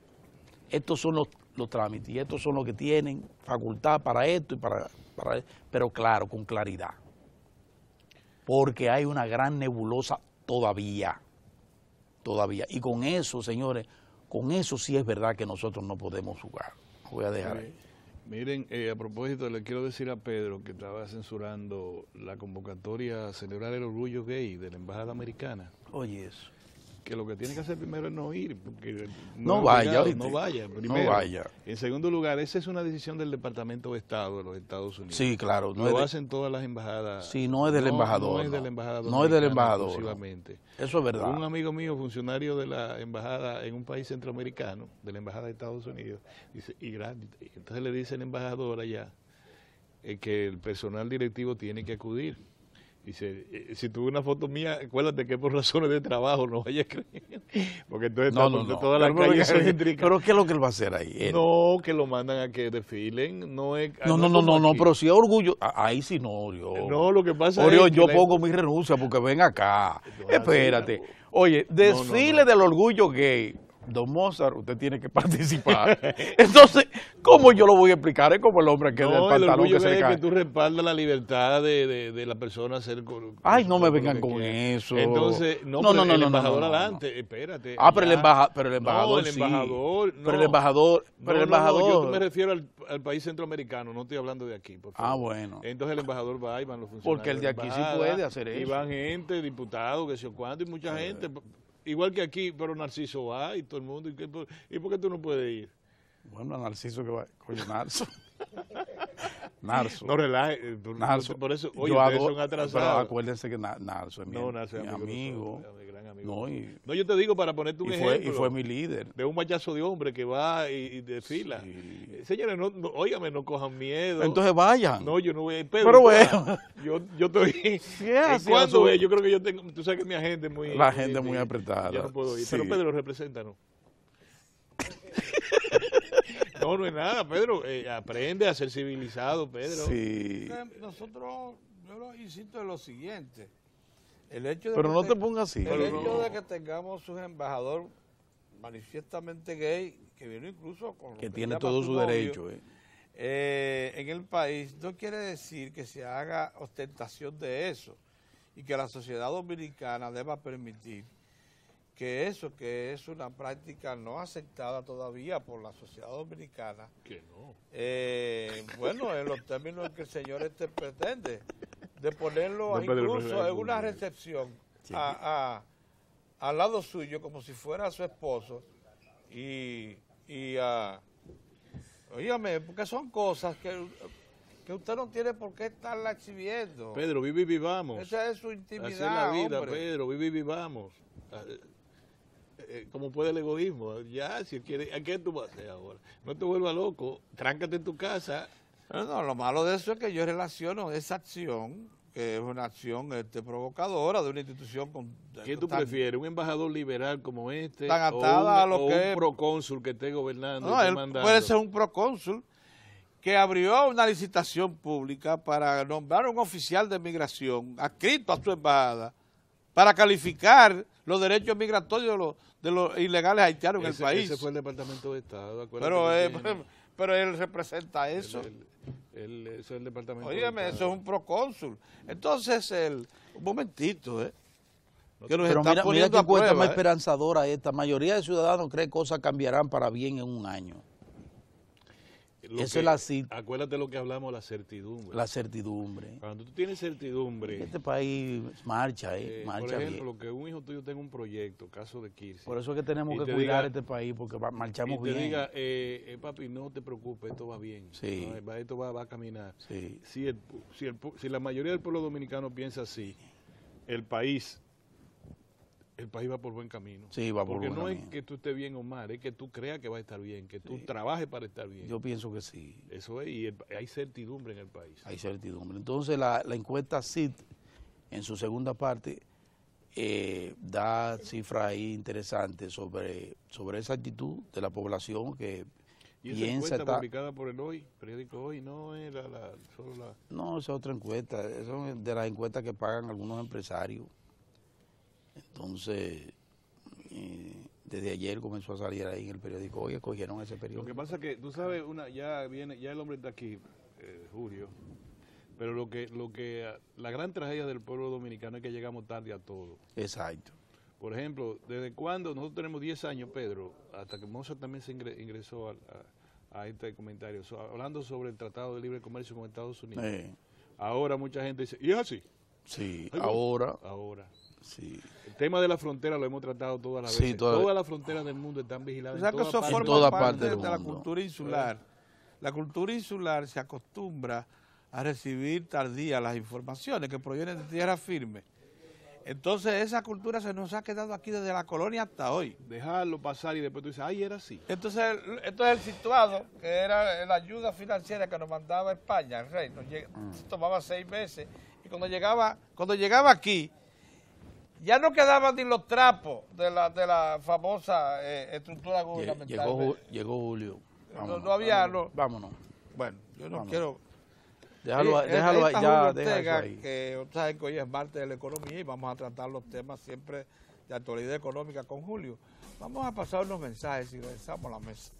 los trámites, y estos son los que tienen facultad para esto y para pero claro, con claridad. Porque hay una gran nebulosa todavía. Y con eso, señores, con eso sí es verdad que nosotros no podemos jugar. Voy a dejar ahí. Miren, a propósito, le quiero decir a Pedro que estaba censurando la convocatoria a celebrar el orgullo gay de la Embajada Americana. Oye, eso. Que lo que tiene que hacer primero es no ir, porque no vaya, primero. No vaya. En segundo lugar, esa es una decisión del Departamento de Estado de los Estados Unidos. Sí, claro. Lo hacen todas las embajadas. Sí, no es del embajador. No es del embajador. No es del embajador. Exclusivamente. Eso es verdad. Un amigo mío, funcionario de la embajada en un país centroamericano, de la embajada de Estados Unidos, dice, entonces le dice el embajador allá que el personal directivo tiene que acudir. Dice, si tuve una foto mía, acuérdate que por razones de trabajo no vaya a creer. Porque entonces todas las calles son céntricas. ¿Pero qué es lo que él va a hacer ahí? No, que lo mandan a que desfilen. No, pero si es orgullo, ahí sí no, Oriol. No, lo que pasa Oriol, es que yo pongo mi renuncia porque ven acá. Espérate. Oye, desfile del orgullo gay. Don Mozart, usted tiene que participar. Entonces, ¿cómo yo lo voy a explicar? Es como el hombre que del pantalón que se le cae. Que tú respaldas la libertad de la persona a hacer... Ay, no me vengan con eso. Entonces, el embajador adelante, espérate. Pero el embajador sí. Pero el embajador... yo me refiero al país centroamericano, no estoy hablando de aquí, por favor. Bueno. Entonces el embajador va y van los funcionarios. Porque el de aquí sí puede hacer eso. Y van gente, diputados, que sé yo cuánto, y mucha gente... Igual que aquí, pero Narciso va y todo el mundo. ¿Y por qué tú no puedes ir? Bueno, Narciso que va. Coño, Narso. No relaje. Narso. Por eso, oye, ustedes son atrasados. Pero acuérdense que Narso es mi amigo. Gran amigo. No, yo te digo para ponerte un ejemplo. Y fue mi líder. De un machazo de hombre que va y desfila. Sí. Señores, óigame, no cojan miedo. Entonces vayan. No, yo no voy a ir. Pero bueno. Yo estoy... ¿Cuándo yo creo que yo tengo... Tú sabes que mi agenda es muy... La agenda es muy apretada. Yo no puedo ir. Sí. Pero Pedro, represéntanos. No es nada, Pedro. Aprende a ser civilizado, Pedro. Sí. Nosotros, yo lo insisto en lo siguiente. El hecho de pero no te pongas así. El hecho de que tengamos un embajador manifiestamente gay, que vino incluso con... Que tiene todo su derecho. En el país, no quiere decir que se haga ostentación de eso y que la sociedad dominicana deba permitir que eso, que es una práctica no aceptada todavía por la sociedad dominicana. Que no. Bueno, en los términos que el señor pretende, de ponerlo incluso en una recepción al lado suyo, como si fuera su esposo, oígame, porque son cosas que usted no tiene por qué estarla exhibiendo. Pedro, vive y vivamos. Esa es su intimidad, así es la vida, hombre. Pedro, vive y vivamos. Como puede el egoísmo, ya, si quiere, ¿a qué tú vas a hacer ahora? No te vuelvas loco, tráncate en tu casa. No, lo malo de eso es que yo relaciono esa acción, que es una acción provocadora de una institución con... ¿Qué tú prefieres? ¿Un embajador liberal como este? Tan atada a lo que es... un procónsul que esté gobernando? No, él puede ser un procónsul que abrió una licitación pública para nombrar un oficial de migración adscrito a su embajada para calificar los derechos migratorios de los ilegales haitianos en el país. Ese fue el Departamento de Estado. Pero él representa eso. Eso es el Departamento Óigame, de Estado. eso es un procónsul. Entonces, un momentito, que nos Pero está mira poniendo qué a encuesta prueba, más esperanzadora esta. Mayoría de ciudadanos cree que cosas cambiarán para bien en un año. Esa es la cita. Acuérdate lo que hablamos, la certidumbre. La certidumbre. Cuando tú tienes certidumbre. Este país marcha, marcha por ejemplo, bien. que un hijo tuyo tenga un proyecto, caso de Kirsi. Por eso es que tenemos que cuidar este país, porque marchamos bien. Y te diga, papi, no te preocupes, esto va bien. Sí. ¿No? Esto va a caminar. Sí. Si la mayoría del pueblo dominicano piensa así, el país va por buen camino. Sí, va por buen camino. Porque no es que tú estés bien o mal, es que tú creas que va a estar bien, que tú trabajes para estar bien. Yo pienso que sí. Eso es, y hay certidumbre en el país. Hay certidumbre. Entonces la encuesta CIT, en su segunda parte, da cifras ahí interesantes sobre esa actitud de la población que y esa piensa encuesta publicada por el Hoy, periódico Hoy, no es solo la... No, esa es otra encuesta, esa es de las encuestas que pagan algunos empresarios. Entonces, desde ayer comenzó a salir ahí en el periódico Hoy, escogieron ese periódico. Lo que pasa es que, tú sabes, ya el hombre está aquí, Julio, pero la gran tragedia del pueblo dominicano es que llegamos tarde a todo. Exacto. Por ejemplo, ¿desde cuándo? Nosotros tenemos 10 años, Pedro, hasta que Mozart también se ingresó a este comentario, hablando sobre el Tratado de Libre Comercio con Estados Unidos. Ahora mucha gente dice, ¿y es así? Sí, Ahora. Sí. El tema de la frontera lo hemos tratado todas las veces. Todas las fronteras del mundo están vigiladas. O sea, que eso forma parte de la cultura insular. La cultura insular se acostumbra a recibir tardía las informaciones que provienen de tierra firme. Entonces esa cultura se nos ha quedado aquí desde la colonia hasta hoy. Dejarlo pasar y después tú dices, ay, era así. Entonces el situado, que era la ayuda financiera que nos mandaba España, el rey, tomaba 6 meses, y cuando llegaba aquí, ya no quedaban ni los trapos de la famosa estructura gubernamental. Llegó Julio. Vámonos, no había... Vámonos. Bueno, yo no quiero... Déjalo ahí. Que usted sabe que hoy es martes de la economía y vamos a tratar los temas siempre de actualidad económica con Julio. Vamos a pasar unos mensajes y regresamos a la mesa.